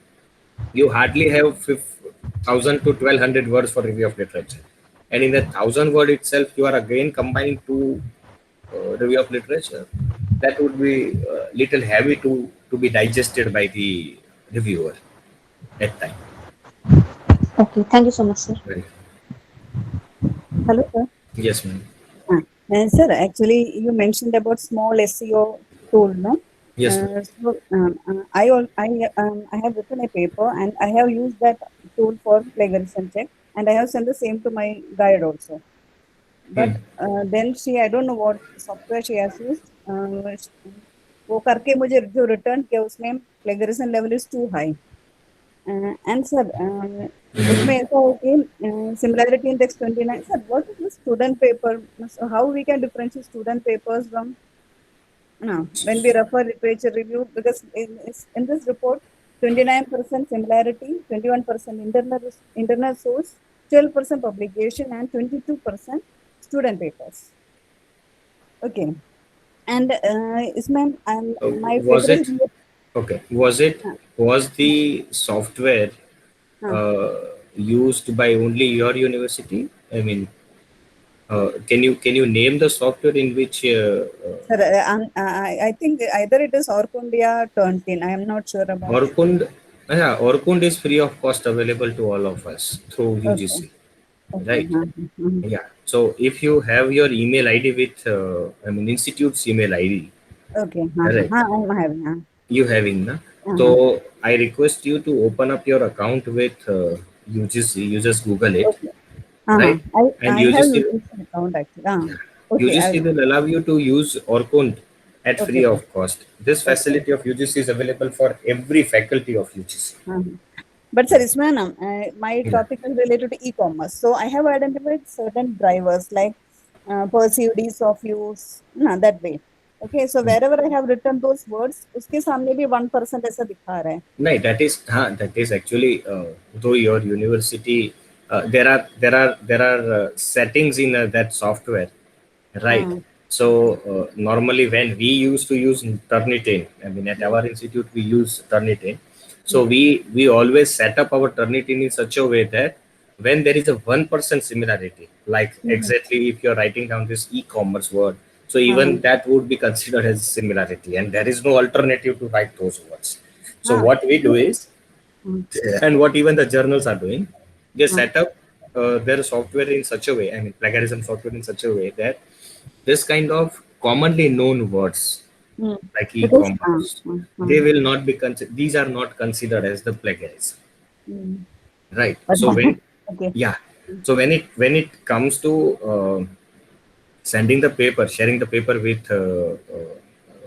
you hardly have 1,000 to 1,200 words for review of literature, and in that 1,000 word itself, you are again combining two review of literature. That would be little heavy to be digested by the reviewer at time. Okay. Thank you so much, sir. Right. Hello, sir. Yes, ma'am. Sir, actually, you mentioned about small SEO tool, no? Yes, ma'am. I have written a paper and I have used that tool for plagiarism check, and I have sent the same to my guide also. But then I don't know what software she has used. वो करके मुझे जो return किया उसमें plagiarism level is too high. And sir, उसमें ऐसा है कि similarity index 29. Sir, what is the student paper? So how we can differentiate student papers from when we refer literature review? Because in this report, 29% similarity, 21% internal source, 12% publication, and 22% student papers. Okay, and इसमें my Was paper it is okay? Was the software used by only your university? I mean, can you name the software in which? Sir, I think either it is Orkundia Turnitin. I am not sure about. Orkund, yeah, Orkund is free of cost, available to all of us through UGC, right? Yeah. So if you have your email ID with, I mean, institute's email ID, Okay. correct? I'm having. You having, na? So I request you to open up your account with UGC. You just Google it, Okay. right? And I have UGC, used an account actually. Okay. UGC will allow you to use Orkund at free Okay. of cost. This facility of UGC is available for every faculty of UGC. But sir, Isman, my topic is related to e-commerce. So I have identified certain drivers like perceived ease of use, that way. Okay, so wherever I have written those words, उसके सामने भी 1% ऐसा दिखा रहा है. No, that is actually though your university there are settings in that software, right? So normally when we used to use Turnitin, I mean at our institute we use Turnitin. So we always set up our Turnitin in such a way that when there is a 1% similarity, like exactly if you're writing down this e-commerce word, so even that would be considered as similarity, and there is no alternative to write those words. So what we do is, and what even the journals are doing, they set up their software in such a way, I mean plagiarism software in such a way that this kind of commonly known words like e-commerce, they will not be considered. These are not considered as the plagiarism, right? So when so when it comes to sending the paper, sharing the paper with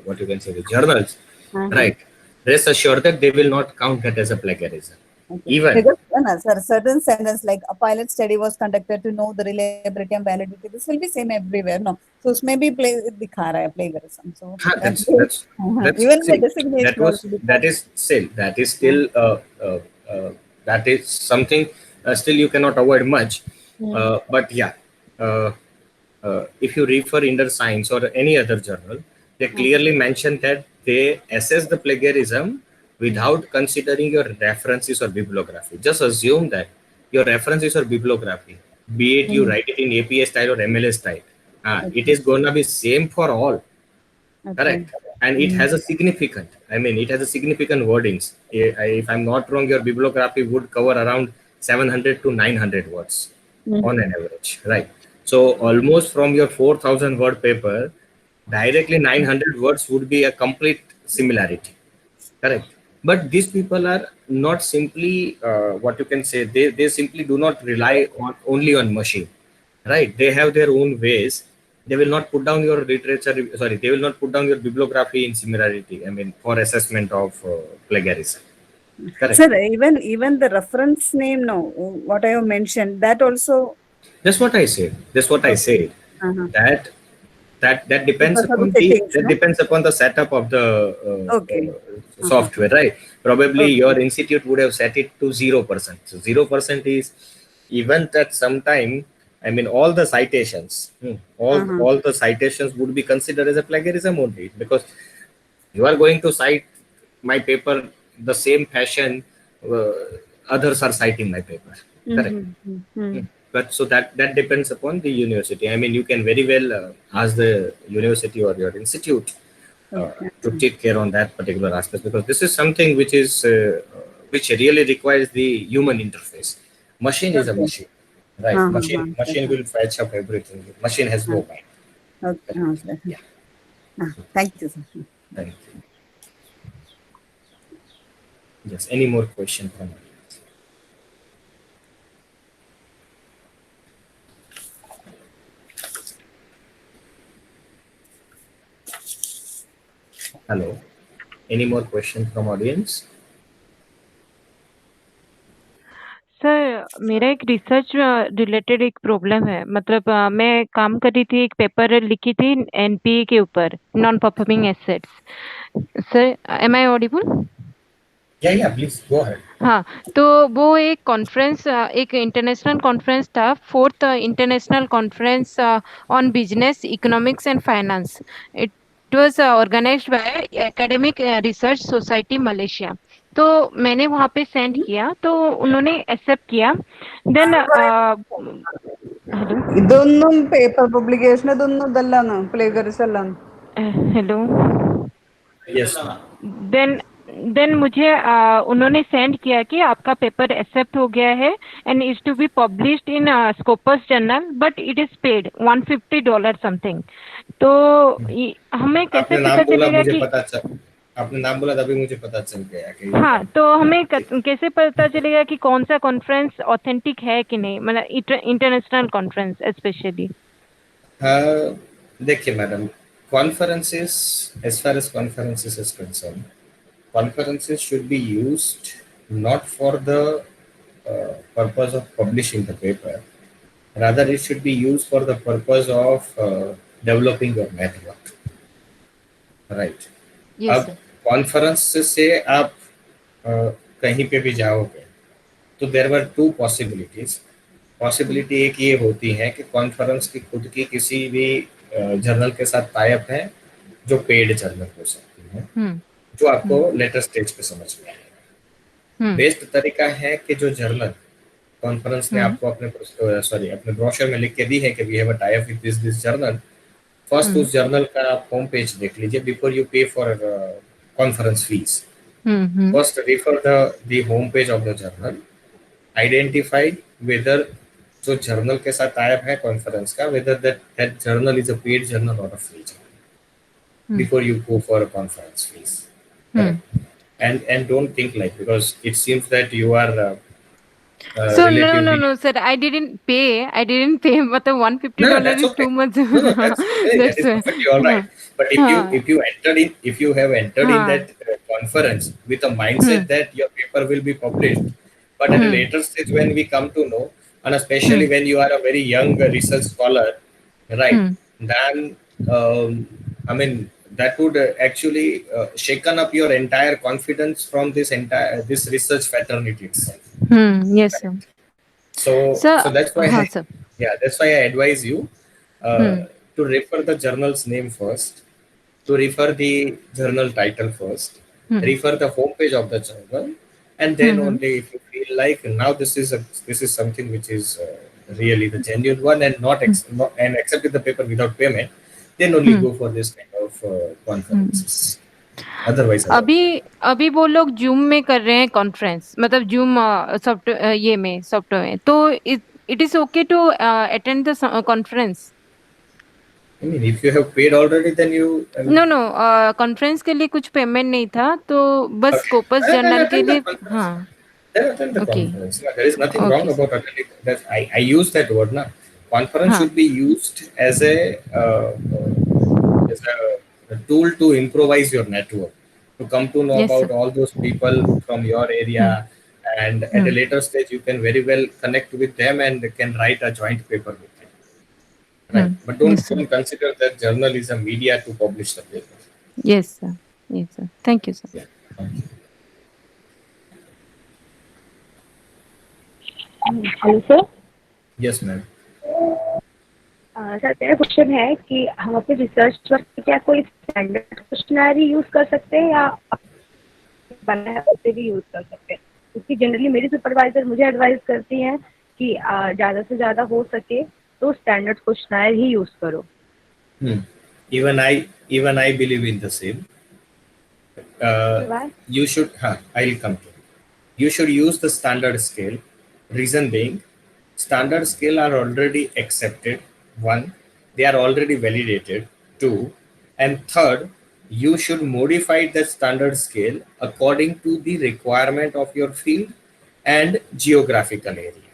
what you can say, the journals, right? Rest assured that they will not count that as a plagiarism. Even because sir, certain sentence like a pilot study was conducted to know the reliability and validity. This will be same everywhere, no? So उसमें भी दिखा रहा है plagiarism. So that's even see, the designation that is still that is something still you cannot avoid much. But yeah, if you refer Inder Science or any other journal, they clearly mention that they assess the plagiarism without considering your references or bibliography. Just assume that your references or bibliography, be it you write it in APA style or MLS style, it is going to be same for all. Correct. And it has a significant, I mean, it has a significant wordings. If I'm not wrong, your bibliography would cover around 700 to 900 words on an average, right? So almost from your 4,000 word paper, directly 900 words would be a complete similarity. Correct. But these people are not simply what you can say, they simply do not rely on only on machine, right? They have their own ways. They will not put down your literature, sorry, they will not put down your bibliography in similarity, I mean, for assessment of plagiarism. Correct. Sir, even the reference name, no, what I have mentioned, that also. That's what I said. That that depends Because of the upon the settings, that no? depends upon the setup of the Okay. software, right? Probably Okay. your institute would have set it to 0%. So 0% is even at some time. I mean, all the citations, all the citations would be considered as a plagiarism only, because you are going to cite my paper the same fashion uh, others are citing my paper, correct? But so that depends upon the university. I mean, you can very well ask the university or your institute Okay. to take care on that particular aspect, because this is something which is which really requires the human interface. Machine is a Okay. machine, right? Machine will fetch up everything. Machine has no mind. Okay. Sir. Yeah. Thank you, sir. Thank you. Yes, any more question from audience? Hello, any more question from audience? Sir मेरा एक research related एक problem है, मतलब मैं काम कर रही थी, एक पेपर लिखी थी एनपीए के ऊपर, non performing assets. Sir am I audible? Yeah, please go ahead. हाँ, तो वो एक कॉन्फ्रेंस, एक इंटरनेशनल कॉन्फ्रेंस था, 4th international conference on business economics and finance. It was organised by academic research society Malaysia. तो मैंने वहाँ पे सेंड किया, तो उन्होंने एक्सेप्ट किया। देन हेलो ഇതൊന്നും പേപ്പർ പബ്ലിക്കേഷൻ ഇതൊന്നും ഇതല്ലാന്ന് പ്ലേഗറിസം അല്ല. Hello Yes, ma'am. देन मुझे उन्होंने सेंड किया कि आपका पेपर एक्सेप्ट हो गया है and is to be published in Scopus journal, but it is paid $150 something. तो हमें कैसे आपने पता नाम बोला, चलेगा मुझे कि पता चल, आपने नाम बोला तभी मुझे पता चल गया कि हाँ, तो हमें कैसे पता चलेगा कि कौन सा कॉन्फ्रेंस ऑथेंटिक है कि नहीं, मतलब इंटरनेशनल कॉन्फ्रेंस स्पेशली? हाँ, देखिए madam, conferences, as far as conferences is concerned, conferences should be used not for the purpose of publishing the paper. Rather, it should be used for the purpose of developing your network, right? Yes अब sir. Conference से आप कहीं पे भी जाओगे तो there were two possibilities. Possibility एक ये होती है कि कॉन्फ्रेंस की खुद की किसी भी जर्नल के साथ टाइप है जो पेड जर्नल हो सकती है, जो आपको लेटर स्टेज पे समझ में आएगा। बेस्ट तरीका है कि जो जर्नल कॉन्फ्रेंस ने आपको अपने ब्रोशर में लिख के दी है कि we have a tie up with this journal, first उस जर्नल का आप होम पेज देख लीजिए before you pay for conference fees. First refer the home page of the journal, identify whether जो जर्नल के साथ टाइप है कॉन्फ्रेंस का, whether that journal is a paid journal or a free journal before you go for a conference fees. Correct? And don't think like, because it seems that you are So relatively no, sir. I didn't pay. मतलब $150 that's is okay. too much. That That's is why. perfectly all right. But if you have entered in that conference with a mindset that your paper will be published, but at a later stage when we come to know, and especially when you are a very young research scholar, right? Then I mean that would actually shaken up your entire confidence from this research fraternity itself. Yes, sir. So that's why sir. that's why I advise you to refer the journal's name first, to refer the journal title first, refer the homepage of the journal, and then only if you feel like now this is something which is really the genuine one and not and accepted the paper without payment, then only go for this kind of conferences. Otherwise अभी वो लोग zoom में कर रहे हैं conference, मतलब zoom software ये में सॉफ्टवेयर में, तो it is okay to attend the conference? I mean, if you have paid already, then you know conference के लिए कुछ पेमेंट नहीं था, तो बस स्कोपस जर्नल के लिए। हाँ, then attend the Okay. conference. There is nothing wrong Okay, about attending that. I use that word now. Conference should be used as a tool to improvise your network, to come to know Yes, about sir. all those people from your area, and at a later stage you can very well connect with them and can write a joint paper with them. Right. But don't, Yes, sir. don't consider that journal is a media to publish the paper. Yes, sir. Yes, sir. Thank you, sir. Yeah. Thank you. Hello sir. Yes, ma'am. Sir मेरा question है कि हम अपने research work पे क्या कोई standard questionnaire use कर सकते हैं या बनाया उसे भी यूज कर सकते हैं? क्योंकि जनरली मेरी सुपरवाइजर मुझे एडवाइस करती हैं कि ज़्यादा से ज़्यादा हो सके तो स्टैंडर्ड क्वेश्चनरी ही यूज करो। Even I believe in the same. Why? You should. I'll come to it. You should use the standard scale. Reason being, standard scale are already accepted. One, they are already validated. Two, and third, you should modify the standard scale according to the requirement of your field and geographical area.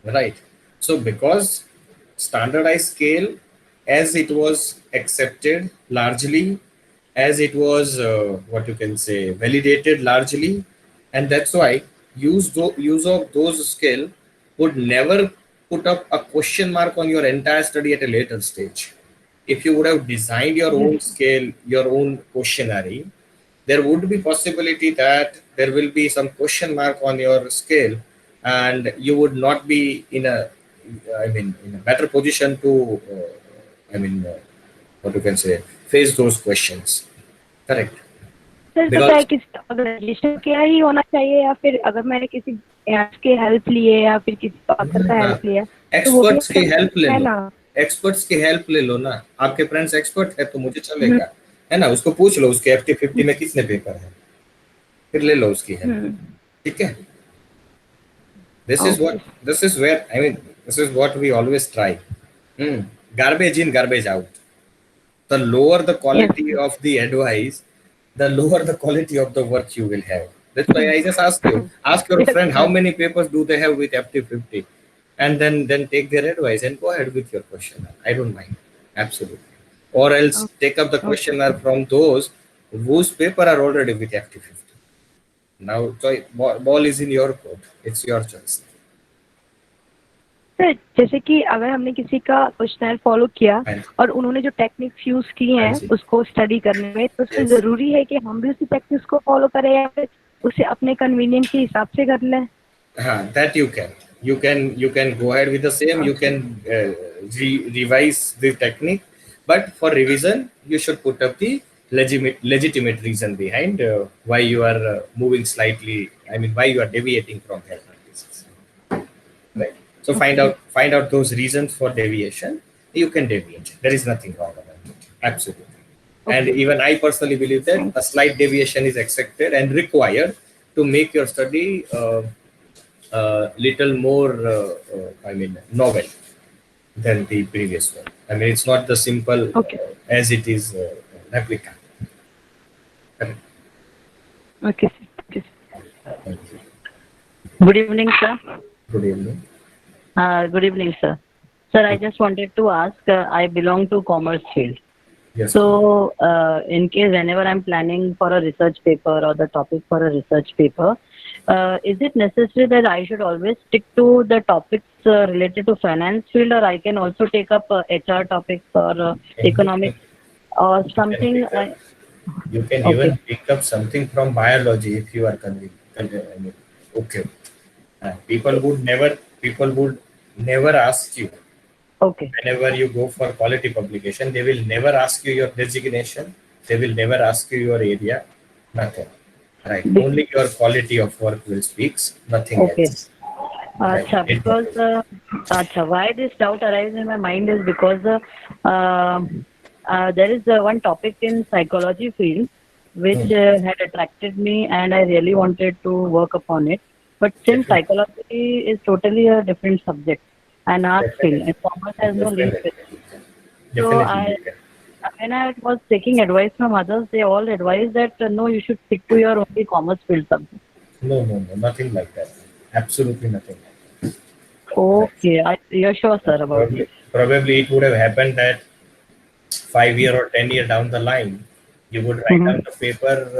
Right. So because standardized scale, as it was accepted largely, as it was what you can say validated largely, and that's why use of those scale would never put up a question mark on your entire study at a later stage. If you would have designed your own scale, your own questionnaire, there would be possibility that there will be some question mark on your scale, and you would not be in a, in a better position to, what you can say, face those questions. Correct. Sir पता है किस organisation क्या ही होना चाहिए या फिर अगर मैंने किसी के हेल्प लिए या फिर किसी ऑथर का हेल्प लिया एक्सपर्ट्स की हेल्प ले है लो, ना? एक्सपर्ट्स की हेल्प ले लो ना। आपके फ्रेंड्स एक्सपर्ट है तो मुझे चलेगा, है ना? उसको पूछ लो उसके FT50 में कितने पेपर है, फिर ले लो उसकी हेल्प। ठीक है? This is where this is what we always try. Garbage in, garbage out. The lower the quality of the advice, the lower the quality of the work you will have. That's why I just ask you, ask your friend how many papers do they have with FT50, and then take their advice and go ahead with your questionnaire. I don't mind, absolutely. Or else take up the questionnaire from those whose paper are already with FT50. Now, ball is in your court. It's your choice. Sir जैसे कि अगर हमने किसी का questionnaire follow किया और उन्होंने जो टेक्निक्स यूज की हैं उसको स्टडी करने में, तो उसमें जरूरी है कि हम भी उसी टेक्निक्स को फॉलो करें या फिर उसे अपने कन्वीनियंस के हिसाब से कर लें? हाँ, that you can go ahead with the same. You can revise the technique, but for revision you should put up the legitimate reason behind why you are moving slightly. Why you are deviating from health practices. Right. So find out those reasons for deviation. You can deviate. There is nothing wrong about it. Absolutely. And even I personally believe that a slight deviation is accepted and required to make your study little more novel than the previous one. It's not the simple as it is replica. Okay. Thank you. Good evening, sir. Good evening. Good evening, sir. Sir, I just wanted to ask, I belong to commerce field. Yes. So, in case whenever I'm planning for a research paper or the topic for a research paper, is it necessary that I should always stick to the topics related to finance field, or I can also take up HR topics or economics or something? You can even pick up something from biology if you are convinced. Okay. People would never ask you. Okay. Whenever you go for quality publication, they will never ask you your designation. They will never ask you your area. Nothing. Right. Only your quality of work will speak. Nothing else. Right. Because why this doubt arises in my mind is because there is one topic in psychology field which had attracted me and I really wanted to work upon it. But since psychology is totally a different subject and art field, and commerce has no link with it. So when I was taking advice from others, they all advised that no, you should stick to your only commerce field subject. No, nothing like that. Absolutely nothing like that. Okay, you're sure, sir, about it? Probably it would have happened that 5 years or 10 years down the line, you would write down the paper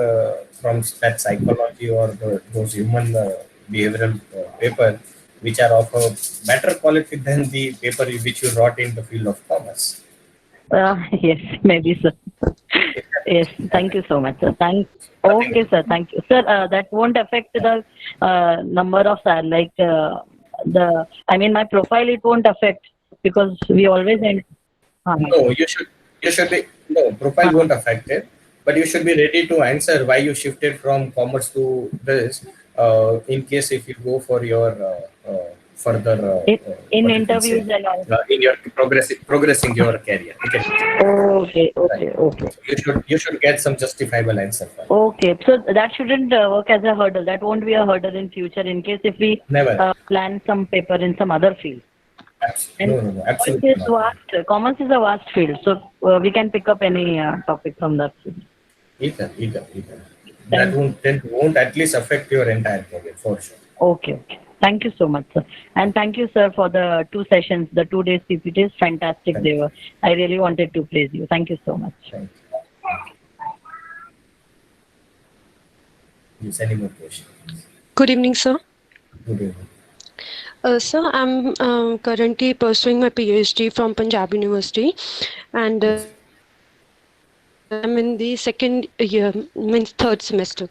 from that psychology or those human behavioral paper which are of a better quality than the paper which you wrote in the field of commerce. Yes, maybe, sir. Yes, thank you so much, sir. Okay, sir, thank you. Sir, that won't affect the number of, my profile, it won't affect because we always end. No, you should be, no, profile won't affect it, but you should be ready to answer why you shifted from commerce to this, in case if you go for your further, In what you can say, interviews and all. in your progressing your career. Okay. So you should get some justifiable answer for it. Okay, so that shouldn't work as a hurdle. That won't be a hurdle in future in case if we Never. plan some paper in some other field. No, absolutely not. Commerce is a vast field, so we can pick up any topic from that field. Either. That won't at least affect your entire career for sure. Okay. Thank you so much, sir. And thank you, sir, for the 2 sessions, the 2 days PPTs. Fantastic they were. I really wanted to praise you. Thank you so much. Thank you. Yes, any more questions? Good evening, sir. Good evening. Sir, I'm currently pursuing my PhD from Punjab University, and I'm in the second year, means third semester.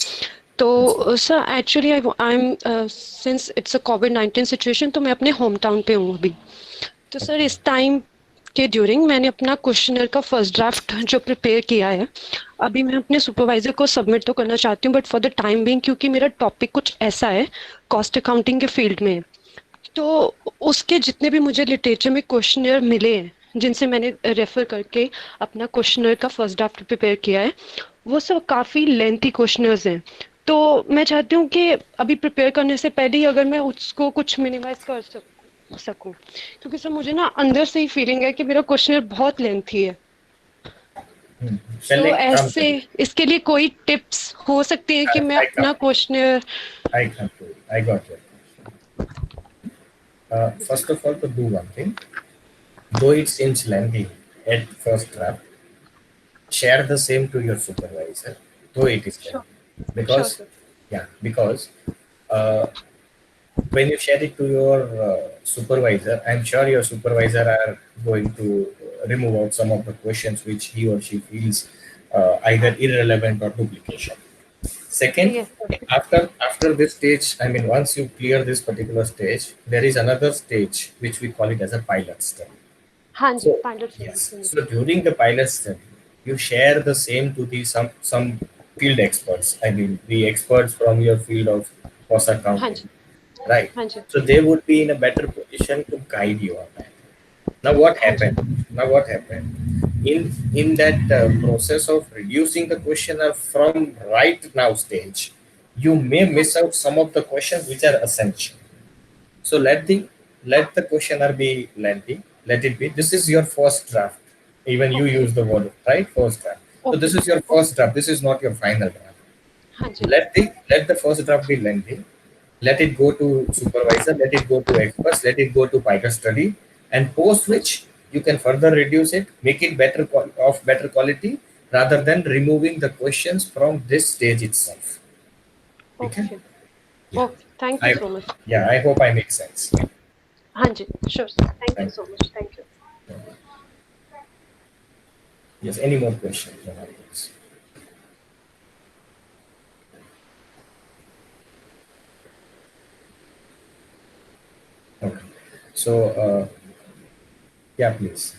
So, sir, actually, I'm since it's a COVID-19 situation, तो मैं अपने home town पे हूँ अभी. तो sir इस time के during मैंने अपना क्वेश्चनर का फर्स्ट ड्राफ्ट जो प्रिपेयर किया है, अभी मैं अपने सुपरवाइजर को सबमिट तो करना चाहती हूँ, but for the time being क्योंकि मेरा टॉपिक कुछ ऐसा है कॉस्ट अकाउंटिंग के फील्ड में, तो उसके जितने भी मुझे लिटरेचर में क्वेश्चनर मिले हैं जिनसे मैंने रेफर करके अपना क्वेश्चनर का फर्स्ट ड्राफ्ट प्रिपेयर किया है, वो सब काफ़ी लेंथी क्वेश्चनर्स हैं. तो मैं चाहती हूँ कि अभी प्रिपेयर करने से पहले ही अगर मैं उसको कुछ मिनिमाइज कर सकूँ, क्योंकि सर मुझे ना अंदर से ही फीलिंग है कि मेरा क्वेश्चनर बहुत लेंथी है. तो ऐसे इसके लिए कोई टिप्स हो सकती है कि मैं अपना questionnaire I got it. First of all, to do one thing, though it seems lengthy at first draft, share the same to your supervisor, though it is lengthy. Because when you share it to your supervisor, I'm sure your supervisor are going to remove out some of the questions which he or she feels either irrelevant or duplication. Second, Yes, after this stage, I mean, once you clear this particular stage, there is another stage which we call it as a pilot study. So, yes. So during the pilot study, you share the same to the some field experts. I mean, the experts from your field of cost accounting, right? So they would be in a better position to guide you on that. Now what happened? In that process of reducing the questionnaire from right now stage, you may miss out some of the questions which are essential. So let the questionnaire be lengthy. Let it be. This is your first draft. Even you use the word, right? First draft. So this is your first draft. This is not your final draft. Let the first draft be lengthy. Let it go to supervisor. Let it go to experts. Let it go to pilot study. And post which you can further reduce it, make it better quality, rather than removing the questions from this stage itself. Okay. Yeah. Okay. Thank you so much. Yeah, I hope I make sense. Sure. Thank you so much. Thank you. Yes, any more questions? Okay. So, yeah, please.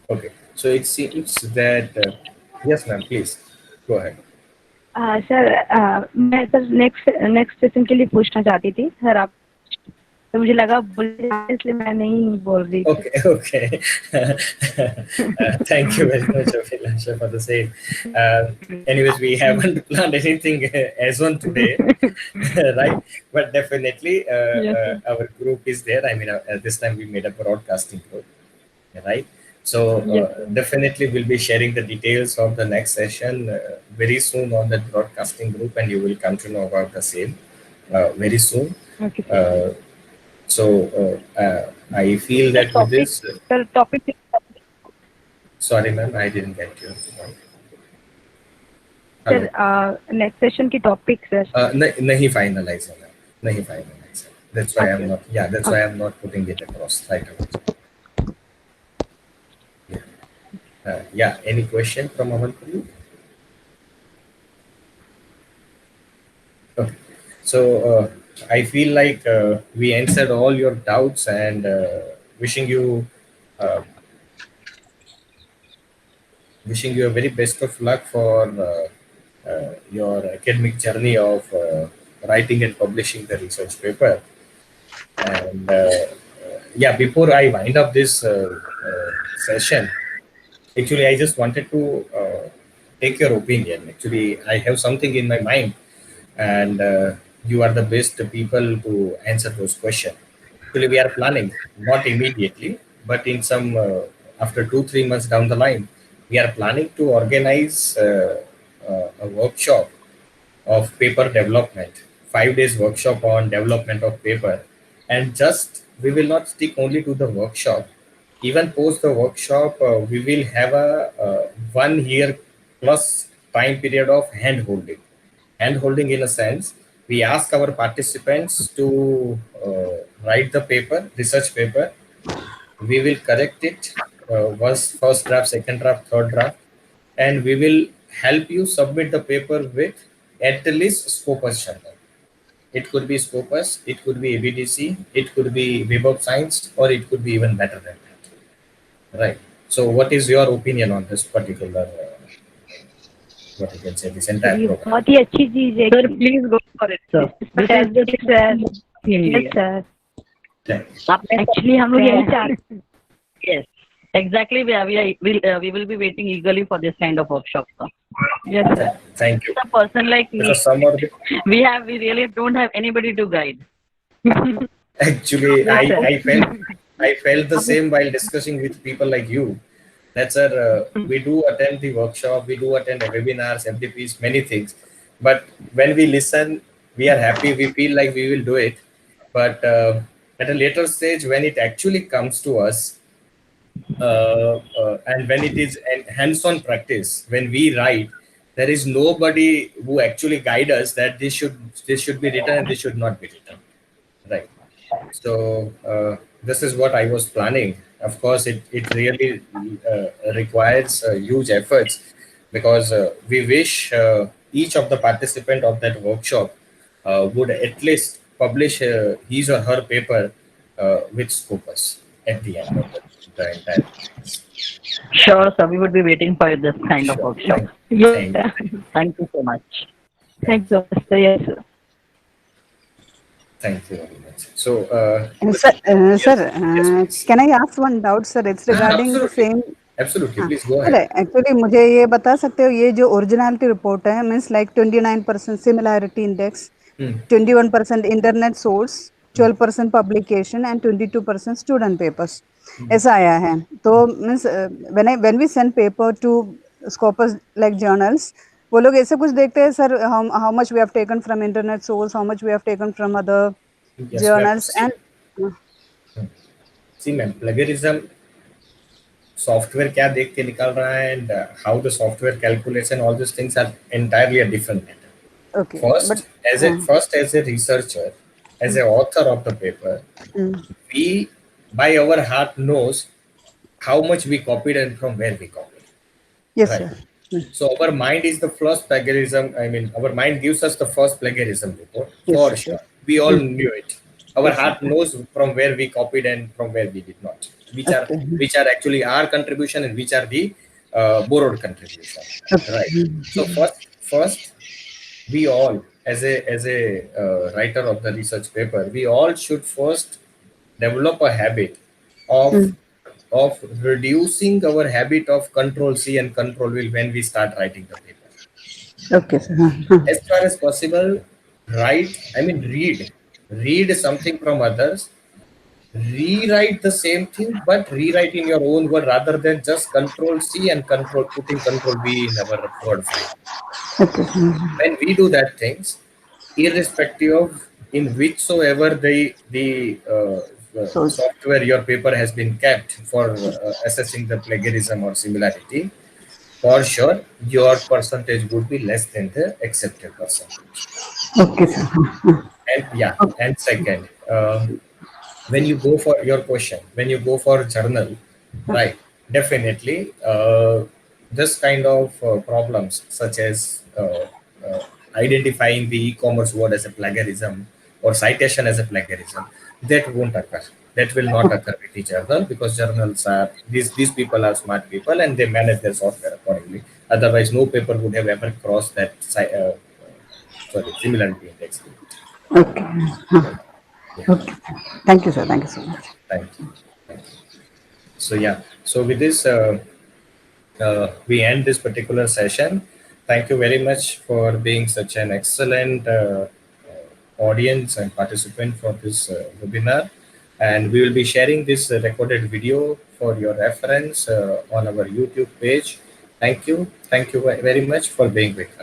Okay. So it seems that yes, ma'am. Please go ahead. Sir मैं sir next session के लिए पूछना चाहती थी sir. आप तो मुझे लगा बोलने इसलिए मैं नहीं बोल रही. Okay. Thank you very much, Abhilasha, for the same. Anyways, we haven't planned anything as on today, right? But definitely, our group is there. I mean, at this time we made a broadcasting group, right? So definitely we'll be sharing the details of the next session very soon on the broadcasting group, and you will come to know about the same very soon. Okay. So I feel that with this. Topic. Sorry, ma'am, I didn't get you. Sir next session की topic sir नहीं finalize है, नहीं finalize है. That's why I'm not. Yeah, that's why I'm not putting it across right away. Yeah. Yeah. Any question from Aman for you? Okay. So I feel like we answered all your doubts, and wishing you a very best of luck for your academic journey of writing and publishing the research paper. And yeah, before I wind up this session, actually, I just wanted to take your opinion. Actually, I have something in my mind, and you are the best people to answer those questions. Actually, we are planning, not immediately, but in some after 2-3 months down the line, we are planning to organize a workshop of paper development, 5 days workshop on development of paper. And just we will not stick only to the workshop. Even post the workshop, we will have a 1 year plus time period of hand holding. Hand holding in a sense, we ask our participants to write the paper, research paper. We will correct it once, first draft, second draft, third draft, and we will help you submit the paper with at least Scopus journal. It could be Scopus, it could be ABDC, it could be Web of Science, or it could be even better than that. Right. So, what is your opinion on this particular? What you can say, this entire ये program? बहुत ही अच्छी चीज है Sir, please go for it, sir. This is Fantastic, sir. India. Yes, sir. Thanks. Actually हम लोग यही चाहते Yes, exactly. We will be waiting eagerly for this kind of workshop, sir. Yes, sir. Thank you. A person like me, Because some of the, we really don't have anybody to guide. actually, Yes, sir. I felt the same while discussing with people like you. That's we do attend the workshop, we do attend webinars, FDPs, many things. But when we listen, we are happy, we feel like we will do it. But at a later stage, when it actually comes to us, and when it is hands-on practice, when we write, there is nobody who actually guide us that this should be written and this should not be written. Right. So this is what I was planning. Of course, it really requires huge efforts, because we wish each of the participant of that workshop would at least publish his or her paper with Scopus at the end of the entire. Sure, sir. We would be waiting for this kind of Sure. workshop. Yes, Thank sir. Thank you so much. Thank you, sir. Yes, sir. Thank you very much. So, Sir, can I ask one doubt, sir? It's regarding the absolutely. same. Absolutely, please go sir ahead. Actually मुझे ये बता सकते हो, ये जो originality report है means like 29% similarity index, 21% internet source, 12% publication and 22% student papers, ऐसा आया है. तो means when we send paper to Scopus like journals, वो लोग ऐसे कुछ देखते हैं sir, how much we have taken from internet source, how much we have taken from other Yes, journals ma'am. And See, ma'am, plagiarism software क्या देख के निकाल रहा है, and how the software calculates and all these things are entirely a different matter. Okay First, as a researcher, as an author of the paper, we by our heart knows how much we copied and from where we copied. Yes Right. Sir. So our mind is the first plagiarism. I mean, our mind gives us the first plagiarism report for sure. We all knew it. Our heart knows from where we copied and from where we did not. Which are actually our contribution and which are the borrowed contribution. Right. So first, we all as a writer of the research paper, we all should first develop a habit of reducing our habit of control C and control V when we start writing the paper. Okay sir. As far as possible, read something from others, rewrite the same thing, but rewrite in your own word rather than just control C and putting control V in our word file. Okay. When we do that things, irrespective of in whichsoever the software your paper has been kept for assessing the plagiarism or similarity, for sure your percentage would be less than the accepted percentage. Okay, sir. And yeah, and second, when you go for your question, when you go for journal, right, definitely this kind of problems such as identifying the e-commerce word as a plagiarism or citation as a plagiarism, that won't occur. That will not occur with the journal, because journals are, these people are smart people and they manage their software accordingly. Otherwise, no paper would have ever crossed that similarity index. Okay. Okay. Thank you, sir. Thank you so much. Thank you. Thank you. So yeah, so with this, we end this particular session. Thank you very much for being such an excellent audience and participant for this webinar. And we will be sharing this recorded video for your reference on our YouTube page. Thank you. Thank you very much for being with us.